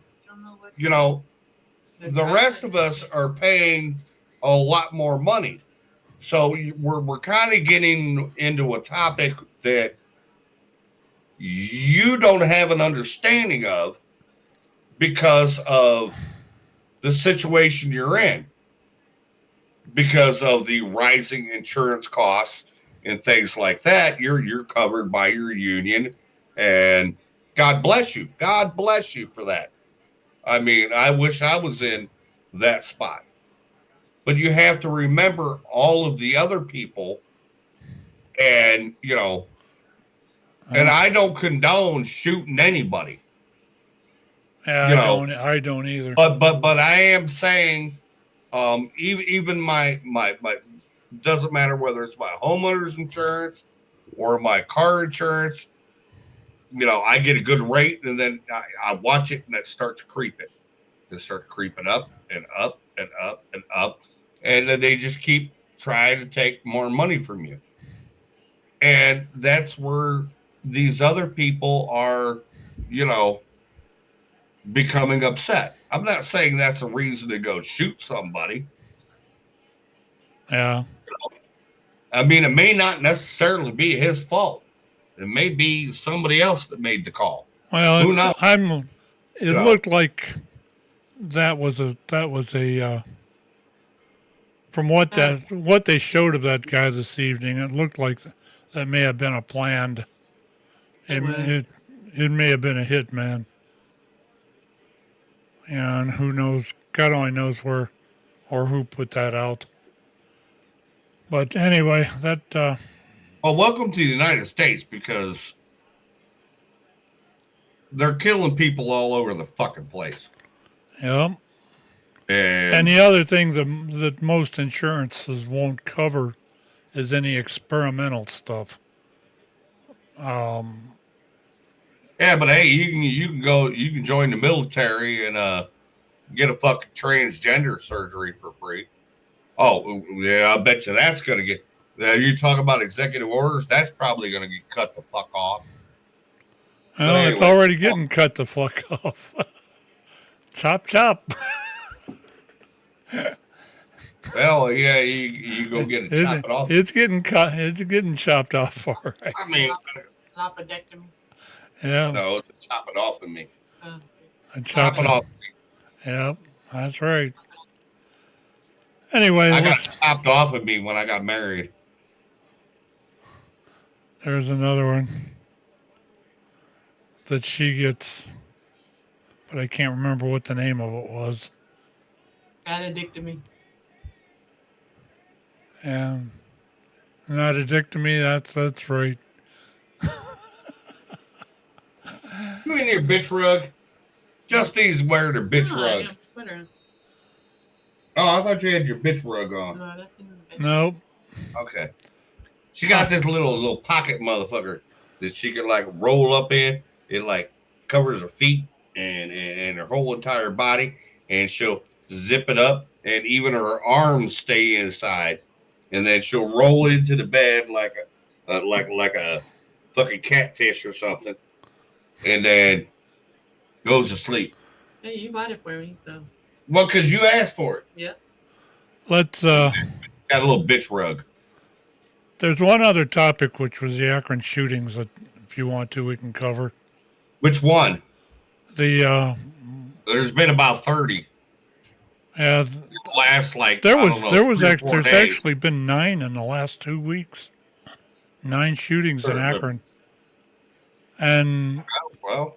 The rest of us are paying a lot more money. So we're kind of getting into a topic that you don't have an understanding of because of the situation you're in, because of the rising insurance costs and things like that. You're covered by your union, and God bless you. God bless you for that. I mean, I wish I was in that spot. But you have to remember all of the other people, and and I don't condone shooting anybody. Yeah, I don't either. But I am saying, even my doesn't matter whether it's my homeowner's insurance or my car insurance. I get a good rate, and then I watch it, and it starts creeping. It starts creeping up and up and up and up. And then they just keep trying to take more money from you. And that's where these other people are, becoming upset. I'm not saying that's a reason to go shoot somebody. Yeah. I mean, it may not necessarily be his fault. It may be somebody else that made the call. Well, who knows? It looked like that was a from what they showed of that guy this evening, it looked like that may have been a planned. It may have been a hit, man. And who knows? God only knows where or who put that out. But anyway, that. Well, welcome to the United States, because they're killing people all over the fucking place. Yeah. And the other thing that most insurances won't cover is any experimental stuff. Yeah, but hey, you can join the military and get a fucking transgender surgery for free. Oh yeah, I bet you that's gonna get. You talk about executive orders, that's probably gonna get cut the fuck off. Well, anyway, it's already getting cut the fuck off. Chop chop. Well, yeah, you go get it chopped off. It's getting cut. It's getting chopped off, all right. I mean, Lopidectomy. Yeah. No, it's a chop it off of me. Chop it off. Yeah, that's right. Anyway, I got chopped off of me when I got married. There's another one that she gets, but I can't remember what the name of it was. Addictomy. And not addictomy, that's right. You in your bitch rug? Justine's wearing her bitch rug. I sweater. Oh, I thought you had your bitch rug on. No, that's in the bed. Nope. Okay. She got this little pocket motherfucker that she could like roll up in. It like covers her feet and her whole entire body, and she'll zip it up, and even her arms stay inside, and then she'll roll into the bed like a fucking catfish or something, and then goes to sleep. Hey, you bought it for me, so. Well, because you asked for it. Yeah. Let's got a little bitch rug. There's one other topic, which was the Akron shootings, that if you want to, we can cover. Which one? The there's been about 30. Yeah. Last like there's actually been 9 in the last 2 weeks. 9 shootings in Akron. And well,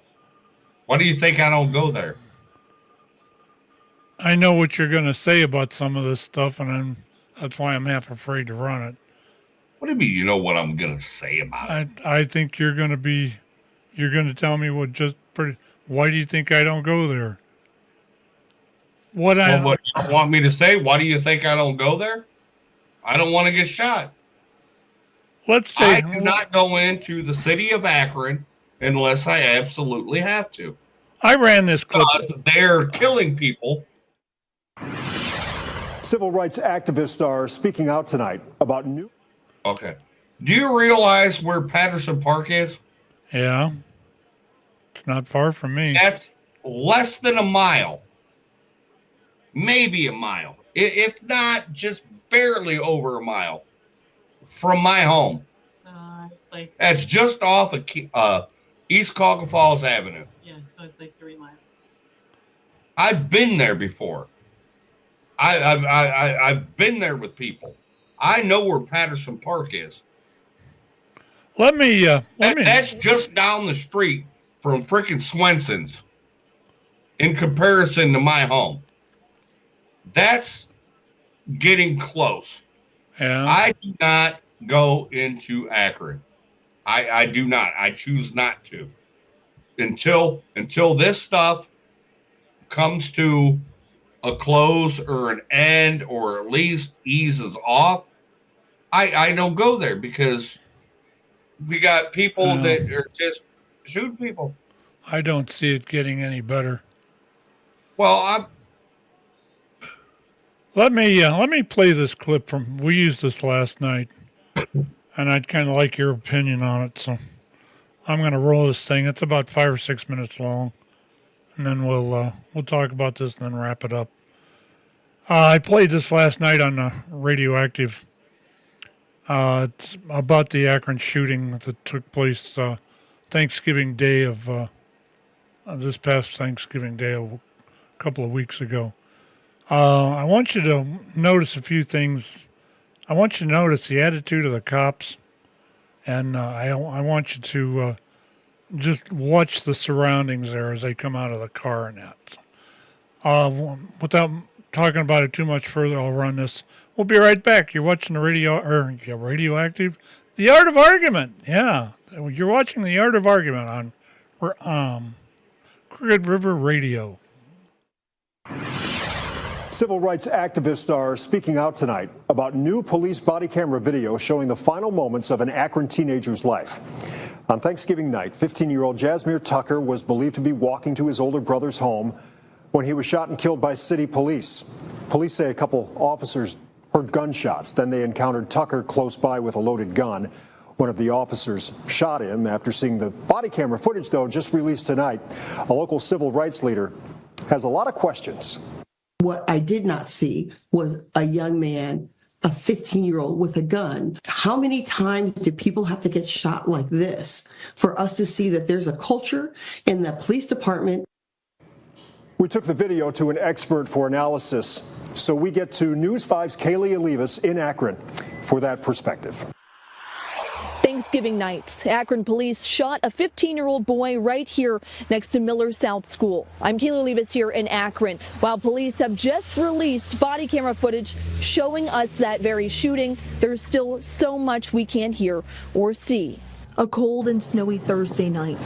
why do you think I don't go there? I know what you're going to say about some of this stuff, and that's why I'm half afraid to run it. What do you mean you know what I'm going to say about it? I think you're going to tell me why do you think I don't go there? What you want me to say? Why do you think I don't go there? I don't want to get shot. Let's say I do not go into the city of Akron unless I absolutely have to. I ran this clip. They're killing people. Civil rights activists are speaking out tonight about new. Okay. Do you realize where Patterson Park is? Yeah. It's not far from me. That's less than a mile. Maybe a mile. If not, just barely over a mile from my home. It's like. That's just off of East Cauca Falls Avenue. Yeah, so it's like 3 miles. I've been there before. I've been there with people. I know where Patterson Park is. That's just down the street from freaking Swenson's in comparison to my home. That's getting close. Yeah. I do not go into Akron. I do not. I choose not to. Until this stuff comes to a close or an end, or at least eases off, I don't go there, because we got people that are just shooting people. I don't see it getting any better. Well, let me play this clip from. We used this last night, and I'd kind of like your opinion on it. So I'm going to roll this thing. It's about 5 or 6 minutes long, and then we'll talk about this and then wrap it up. I played this last night on Radioactive. It's about the Akron shooting that took place Thanksgiving Day of this past Thanksgiving Day a couple of weeks ago. I want you to notice a few things. I want you to notice the attitude of the cops, and I want you to just watch the surroundings there as they come out of the car and that. Without talking about it too much further, I'll run this. We'll be right back. You're watching the Radioactive, The Art of Argument. Yeah, you're watching The Art of Argument on Crooked River Radio. Civil rights activists are speaking out tonight about new police body camera video showing the final moments of an Akron teenager's life. On Thanksgiving night, 15-year-old Jasmine Tucker was believed to be walking to his older brother's home when he was shot and killed by city police. Police say a couple officers heard gunshots. Then they encountered Tucker close by with a loaded gun. One of the officers shot him. After seeing the body camera footage, though, just released tonight, a local civil rights leader has a lot of questions. What I did not see was a young man, a 15-year-old with a gun. How many times do people have to get shot like this for us to see that there's a culture in the police department? We took the video to an expert for analysis, so we get to News 5's Kaylee Olivas in Akron for that perspective. Thanksgiving night, Akron police shot a 15-year-old boy right here next to Miller South School. I'm Kaylee Olivas here in Akron, while police have just released body camera footage showing us that very shooting. There's still so much we can't hear or see. A cold and snowy Thursday night.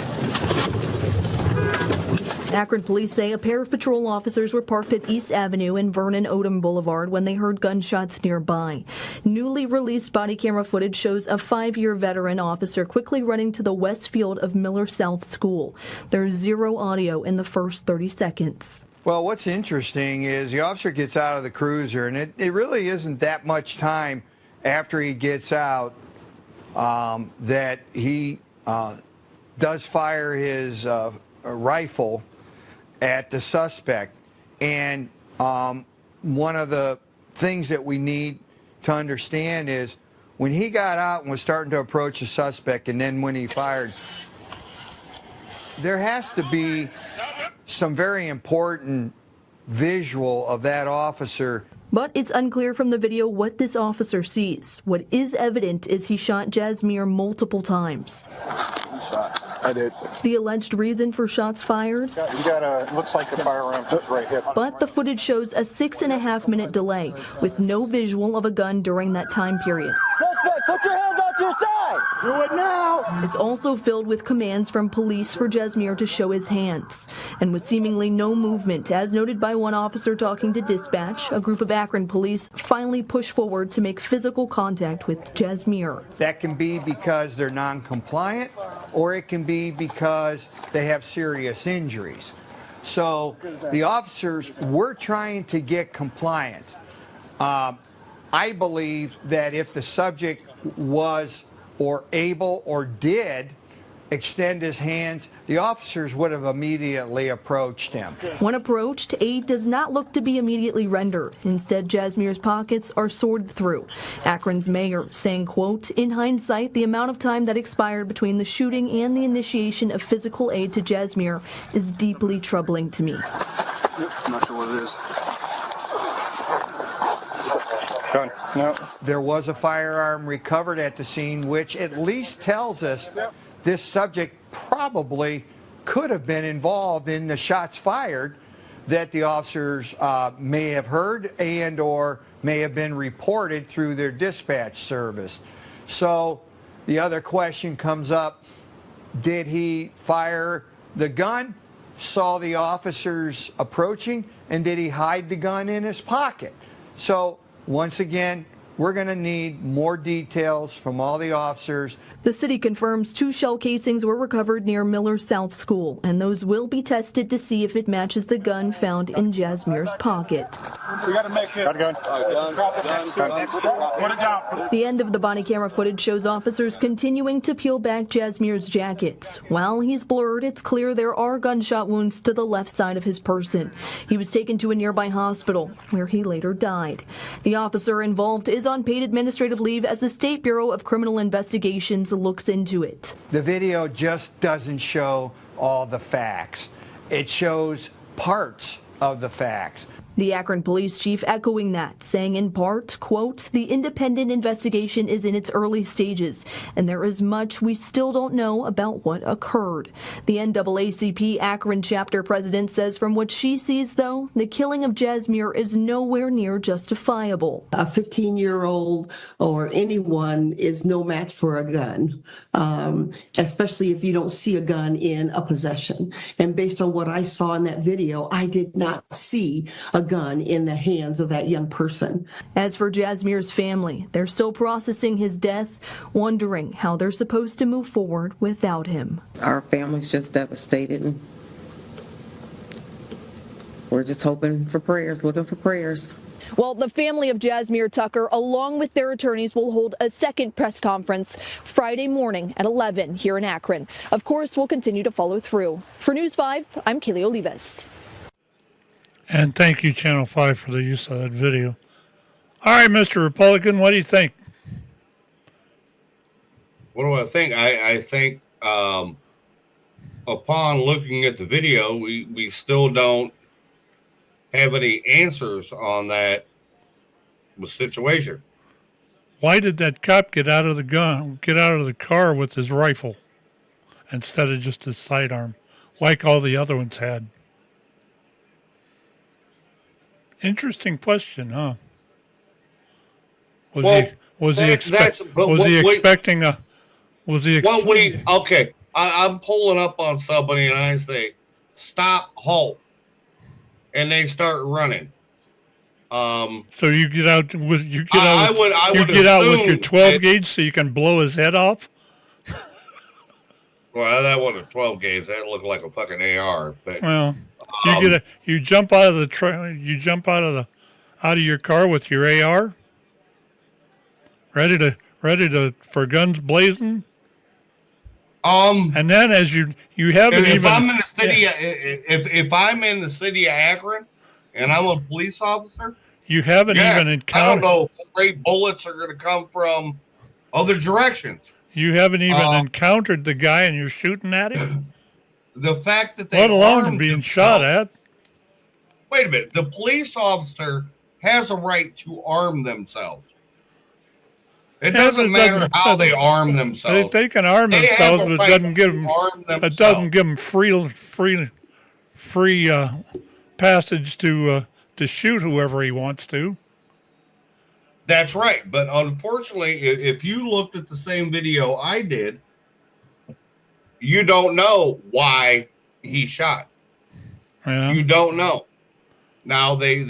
Akron police say a pair of patrol officers were parked at East Avenue and Vernon Odom Boulevard when they heard gunshots nearby. Newly released body camera footage shows a 5-year veteran officer quickly running to the west field of Miller South School. There's zero audio in the first 30 seconds. Well, what's interesting is the officer gets out of the cruiser, and it really isn't that much time after he gets out that he does fire his rifle at the suspect. And one of the things that we need to understand is when he got out and was starting to approach the suspect, and then when he fired, there has to be some very important visual of that officer. But it's unclear from the video what this officer sees. What is evident is he shot Jasmine multiple times. I did. The alleged reason for shots fired? Looks like the firearm was right hip. But the footage shows a 6.5-minute delay with no visual of a gun during that time period. Suspect, put your hands out to your side! Do it now! It's also filled with commands from police for Jasmine to show his hands. And with seemingly no movement, as noted by one officer talking to dispatch, a group of Akron police finally push forward to make physical contact with Jasmine. That can be because they're non-compliant, or it can be because they have serious injuries. So the officers were trying to get compliance. I believe that if the subject was or able or did extend his hands, the officers would have immediately approached him. When approached, aid does not look to be immediately rendered. Instead, Jasmine's pockets are sorted through. Akron's mayor saying, quote, "In hindsight, the amount of time that expired between the shooting and the initiation of physical aid to Jasmine is deeply troubling to me." I'm not sure what it is. Done. No. There was a firearm recovered at the scene, which at least tells us this subject probably could have been involved in the shots fired that the officers may have heard and or may have been reported through their dispatch service. So the other question comes up, did he fire the gun, saw the officers approaching, and did he hide the gun in his pocket? So once again, we're going to need more details from all the officers. The city confirms 2 shell casings were recovered near Miller South School, and those will be tested to see if it matches the gun found in Jasmine's pocket. We got to make it. Gun. Put it down. The end of the body camera footage shows officers continuing to peel back Jasmine's jackets. While he's blurred, it's clear there are gunshot wounds to the left side of his person. He was taken to a nearby hospital, where he later died. The officer involved is on paid administrative leave as the State Bureau of Criminal Investigations looks into it. The video just doesn't show all the facts. It shows parts of the facts. The Akron police chief echoing that, saying in part, quote, "The independent investigation is in its early stages, and there is much we still don't know about what occurred." The NAACP Akron chapter president says from what she sees, though, the killing of Jasmine is nowhere near justifiable. A 15-year-old or anyone is no match for a gun, especially if you don't see a gun in a possession. And based on what I saw in that video, I did not see a gun in the hands of that young person. As for Jasmine's family, they're still processing his death, wondering how they're supposed to move forward without him. Our family's just devastated, and we're just hoping for prayers, looking for prayers. Well, the family of Jasmine Tucker, along with their attorneys, will hold a second press conference Friday morning at 11 here in Akron. Of course, we'll continue to follow through. For News 5, I'm Kaylee Olivas. And thank you, Channel 5, for the use of that video. All right, Mr. Republican, what do you think? What do I think? I think upon looking at the video, we still don't have any answers on that situation. Why did that cop get out of the car with his rifle instead of just his sidearm, like all the other ones had? Interesting question, huh? Okay. I'm pulling up on somebody and I say, stop, halt. And they start running. So you get out with your 12 gauge so you can blow his head off. Well, that wasn't a 12 gauge. That looked like a fucking AR. But, well, you jump out of your car with your AR, ready to for guns blazing. And then as you haven't if even. I'm in the city, if I'm in the city of Akron, and I'm a police officer, you haven't even encountered. I don't know. Straight bullets are going to come from other directions. You haven't even encountered the guy, and you're shooting at him. The fact that they let alone being shot at. Wait a minute. The police officer has a right to arm themselves. It doesn't matter how they arm themselves. They can arm themselves, but it doesn't give them free passage to shoot whoever he wants to. That's right. But unfortunately, if you looked at the same video I did, you don't know why he shot. Yeah. You don't know. Now they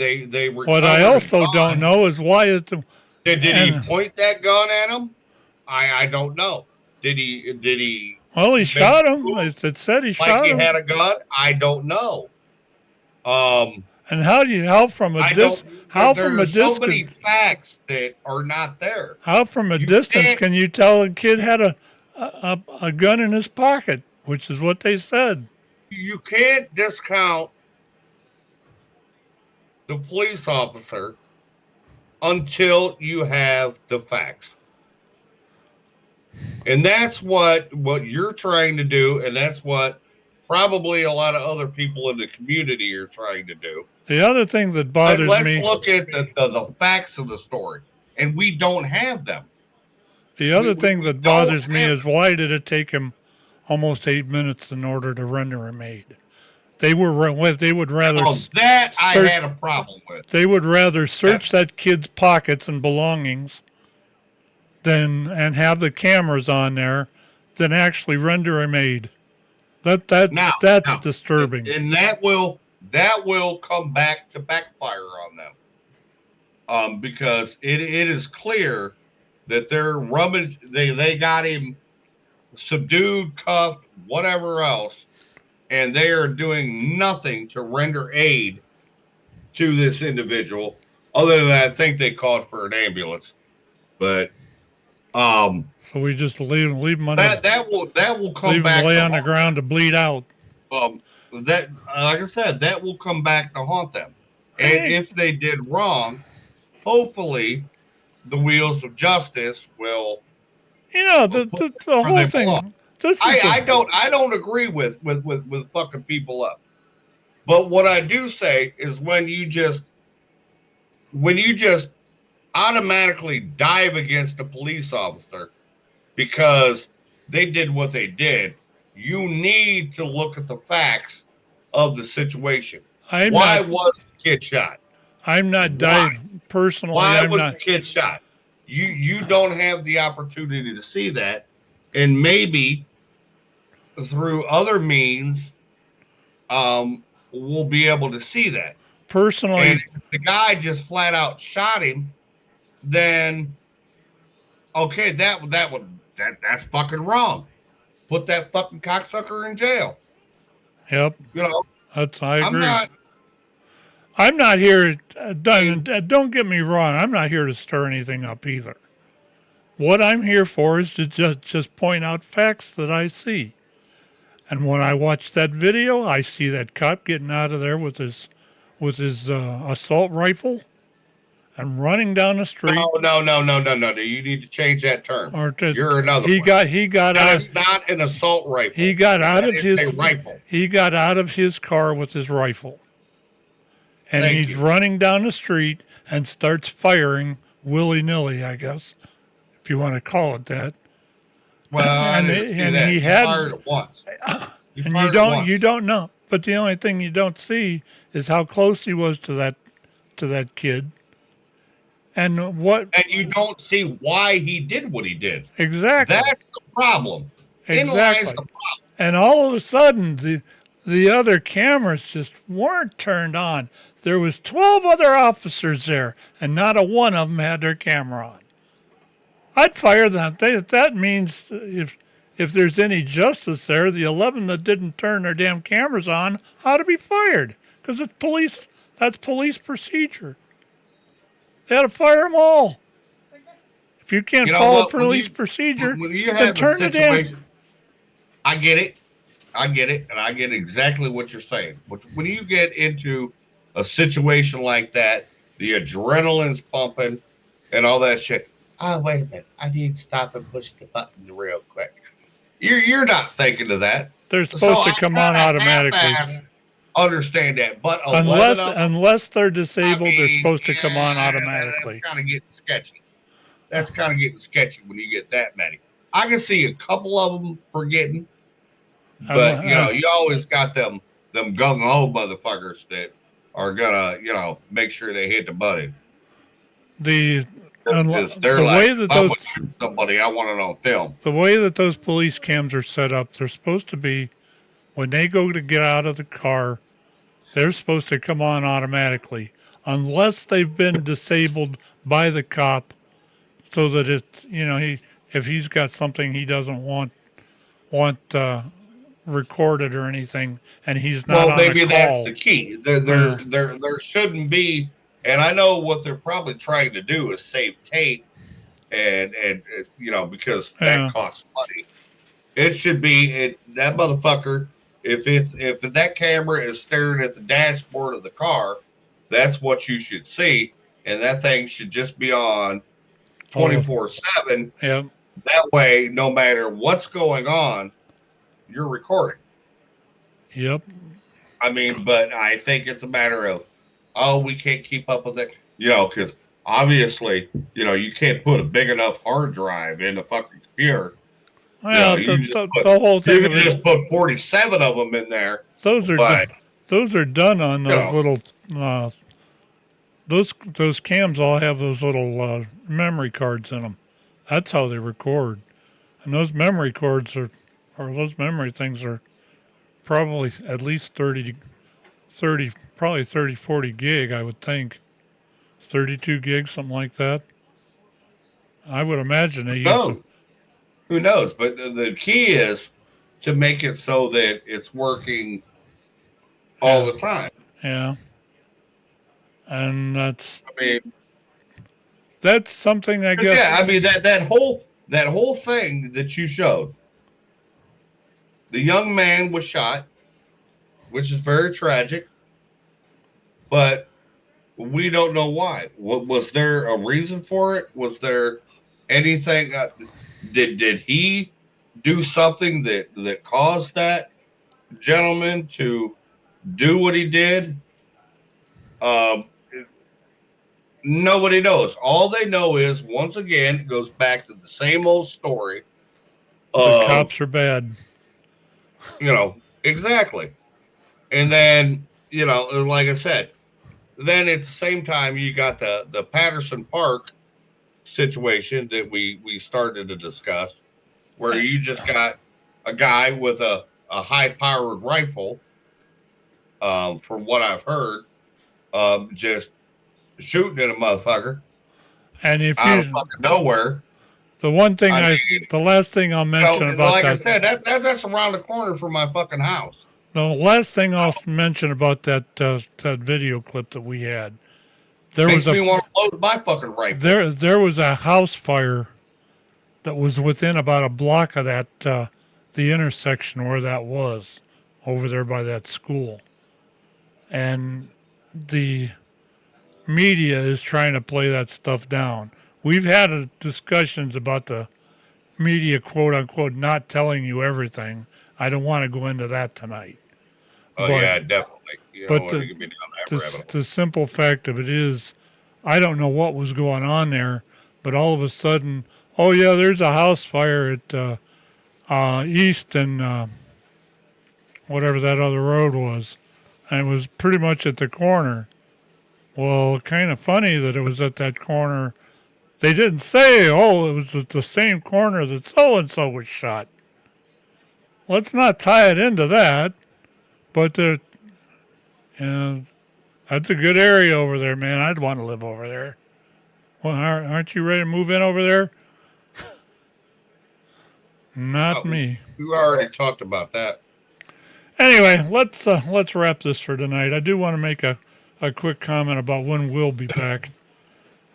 what I also don't know is why is the. Did he point that gun at him? I don't know. Did he? Well, he shot him. It said he shot him. Like he had a gun? I don't know. And how from a distance? There's so many facts that are not there. How from a distance can you tell a kid had a gun in his pocket, which is what they said? You can't discount the police officer until you have the facts. And that's what you're trying to do, and that's what probably a lot of other people in the community are trying to do. The other thing that bothers me... Let's look at the facts of the story, and we don't have them. The other thing that bothers me is why did it take him almost 8 minutes in order to render him aid? They would rather. Oh, that I had a problem with. They would rather search that kid's pockets and belongings and have the cameras on there than actually render him aid. That's disturbing. And that will come back to backfire on them. Because it is clear that they're they got him subdued, cuffed, whatever else. And they are doing nothing to render aid to this individual, other than I think they called for an ambulance. But so we just leave him on that will come back. Lay on the ground to bleed out. That like I said, that will come back to haunt them. And if they did wrong, hopefully the wheels of justice will. The whole thing. I don't agree with fucking people up. But what I do say is when you just when you just automatically dive against a police officer because they did what they did, you need to look at the facts of the situation. Why was the kid shot? I'm not diving personally. Why I'm was not. the kid shot? You don't have the opportunity to see that, and maybe through other means, we'll be able to see that. Personally, and if the guy just flat out shot him, then okay, that's fucking wrong. Put that fucking cocksucker in jail. Yep. You know, I agree. I'm not here. Don't get me wrong. I'm not here to stir anything up either. What I'm here for is to just point out facts that I see. And when I watch that video, I see that cop getting out of there with his assault rifle and running down the street. No. You need to change that term. You're another. He got out. It's not an assault rifle. He got out of his rifle. He got out of his car with his rifle. And he's running down the street and starts firing willy-nilly, I guess, if you want to call it that. Well, he had fired it once. And you don't know. But the only thing you don't see is how close he was to that kid. And you don't see why he did what he did. Exactly. That's the problem. Exactly. And all of a sudden the other cameras just weren't turned on. There was 12 other officers there, and not a one of them had their camera on. I'd fire them. That means if there's any justice there, the 11 that didn't turn their damn cameras on ought to be fired because it's police. That's police procedure. They ought to fire them all. If you can't follow police procedure, then turn the damn. I get it, and I get exactly what you're saying. But when you get into a situation like that, the adrenaline's pumping and all that shit. Oh, wait a minute. I need to stop and push the button real quick. You're not thinking of that. They're supposed to come on automatically. Understand that, but unless they're disabled, they're supposed to come on automatically. That's kind of getting sketchy. That's kind of getting sketchy when you get that many. I can see a couple of them forgetting, but you always got them gung ho motherfuckers that are gonna make sure they hit the button. The way that those shoot somebody, I want it on film. The way that those police cams are set up, they're supposed to be when they go to get out of the car, they're supposed to come on automatically, unless they've been disabled by the cop, so that it's if he's got something he doesn't want recorded or anything, and he's not. Well, maybe that's the key. There shouldn't be. And I know what they're probably trying to do is save tape, and because that costs money. It should be that motherfucker. If that camera is staring at the dashboard of the car, that's what you should see, and that thing should just be on 24/7. Yeah. That way, no matter what's going on, you're recording. Yep. I mean, but I think it's a matter of, we can't keep up with it, because obviously, you can't put a big enough hard drive in the fucking computer. Well, the whole thing. You can just put 47 of them in there. Those are done on those little. Those cams all have those little memory cards in them. That's how they record, and those memory cards those memory things are probably at least 30, probably 30, 40 gig, I would think. 32 gigs, something like that. I would imagine they use. Who knows? But the key is to make it so that it's working all the time. Yeah. And that's something I guess. Yeah, I mean that whole thing that you showed. The young man was shot, which is very tragic, but we don't know why. Was there a reason for it? Was there anything? Did he do something that caused that gentleman to do what he did? Nobody knows. All they know is, once again, it goes back to the same old story. The cops are bad. Exactly. And then, like I said, then at the same time, you got the Patterson Park situation that we started to discuss, where you just got a guy with a high-powered rifle, from what I've heard, just shooting at a motherfucker. And if out of fucking nowhere. The last thing I'll mention about like that. I said, that's around the corner from my fucking house. The last thing I'll mention about that video clip that we had, Makes me want to load my fucking rifle. There was a house fire that was within about a block of that the intersection where that was, over there by that school, and the media is trying to play that stuff down. We've had discussions about the media, quote unquote, not telling you everything. I don't want to go into that tonight. Oh, yeah, definitely. But the simple fact of it is, I don't know what was going on there, but all of a sudden, oh yeah, there's a house fire at East and whatever that other road was, and it was pretty much at the corner. Well, kind of funny that it was at that corner. They didn't say, oh, it was at the same corner that so-and-so was shot. Let's not tie it into that, but that's a good area over there, man. I'd want to live over there. Well, aren't you ready to move in over there? Not me. We already talked about that. Anyway, let's wrap this for tonight. I do want to make a quick comment about when we'll be back.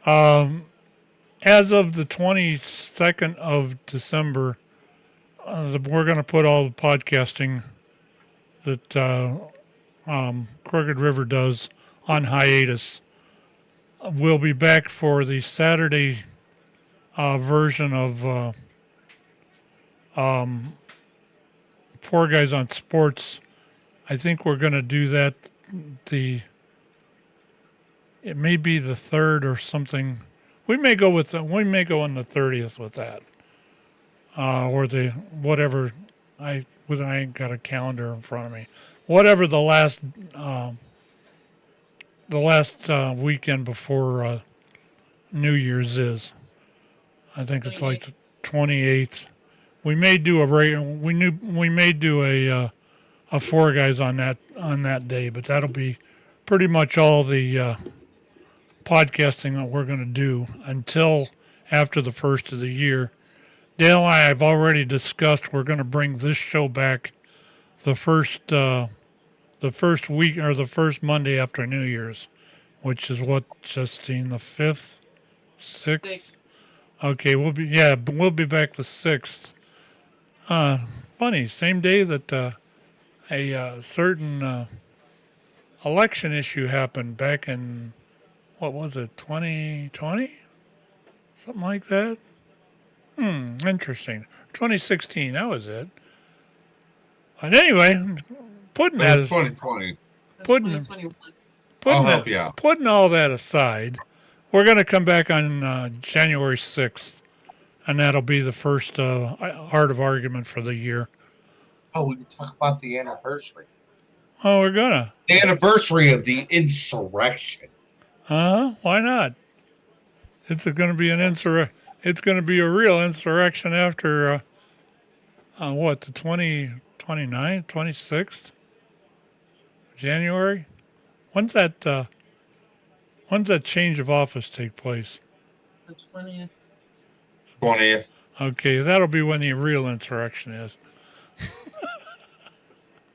As of the 22nd of December, we're going to put all the podcasting that Crooked River does on hiatus. We'll be back for the Saturday version of Four Guys on Sports. I think we're going to do that it may be the 3rd or something. We may go on the 30th with that. Or the whatever, I ain't got a calendar in front of me. Whatever the last weekend before New Year's is. I think it's like the 28th. We may do a Four Guys on that day, but that'll be pretty much all the podcasting that we're going to do until after the first of the year. Dale and I have already discussed we're going to bring this show back the first week or the first Monday after New Year's, which is what, Justine, the 5th, 6th? Okay, we'll be back the 6th. Funny, same day that a certain election issue happened back in, what was it, 2020? Something like that? Interesting. 2016, that was it. But anyway, putting that 2020. Putting all that aside, we're going to come back on January 6th, and that'll be the first Art of Argument for the year. Oh, we can talk about the anniversary. Oh, we're gonna. The anniversary of the insurrection. Why not? It's going to be It's going to be a real insurrection after, the 29th, 26th? January? When's that change of office take place? The 20th. 20th. Okay, that'll be when the real insurrection is.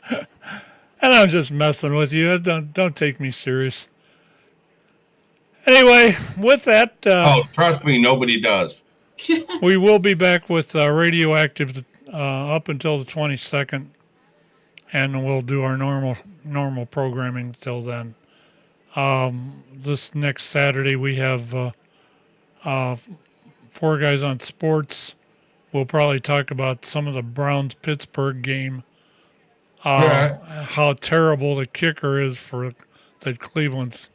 And I'm just messing with you. Don't take me serious. Anyway, with that... trust me, nobody does. We will be back with Radioactive up until the 22nd, and we'll do our normal programming till then. This next Saturday, we have Four Guys on Sports. We'll probably talk about some of the Browns-Pittsburgh game, how terrible the kicker is for that Cleveland's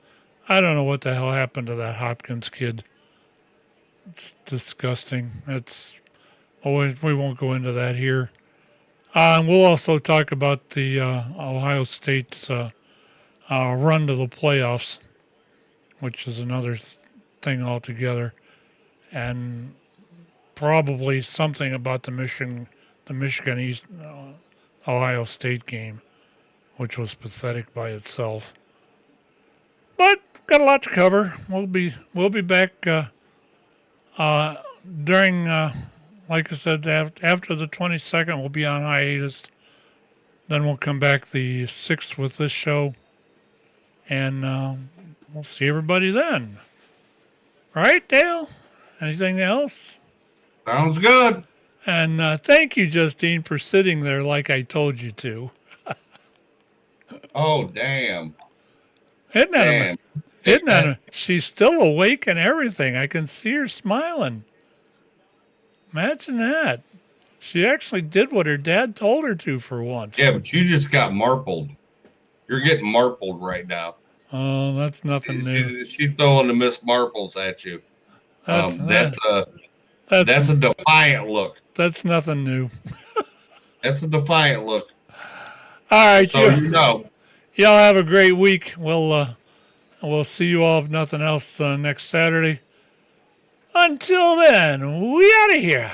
I don't know what the hell happened to that Hopkins kid. It's disgusting. We won't go into that here. And we'll also talk about the Ohio State's run to the playoffs, which is another thing altogether, and probably something about the Michigan East Ohio State game, which was pathetic by itself. But got a lot to cover. We'll be back during, like I said, after the 22nd. We'll be on hiatus. Then we'll come back the 6th with this show, and we'll see everybody then. Right, Dale? Anything else? Sounds good. And thank you, Justine, for sitting there like I told you to. Oh, damn. Isn't that she's still awake and everything. I can see her smiling. Imagine that. She actually did what her dad told her to for once. Yeah, but you just got marpled. You're getting marpled right now. Oh, that's nothing new. She's throwing the Miss Marples at you. That's a defiant look. That's nothing new. That's a defiant look. All right, so you know. Y'all have a great week. We'll see you all if nothing else next Saturday. Until then, we out of here.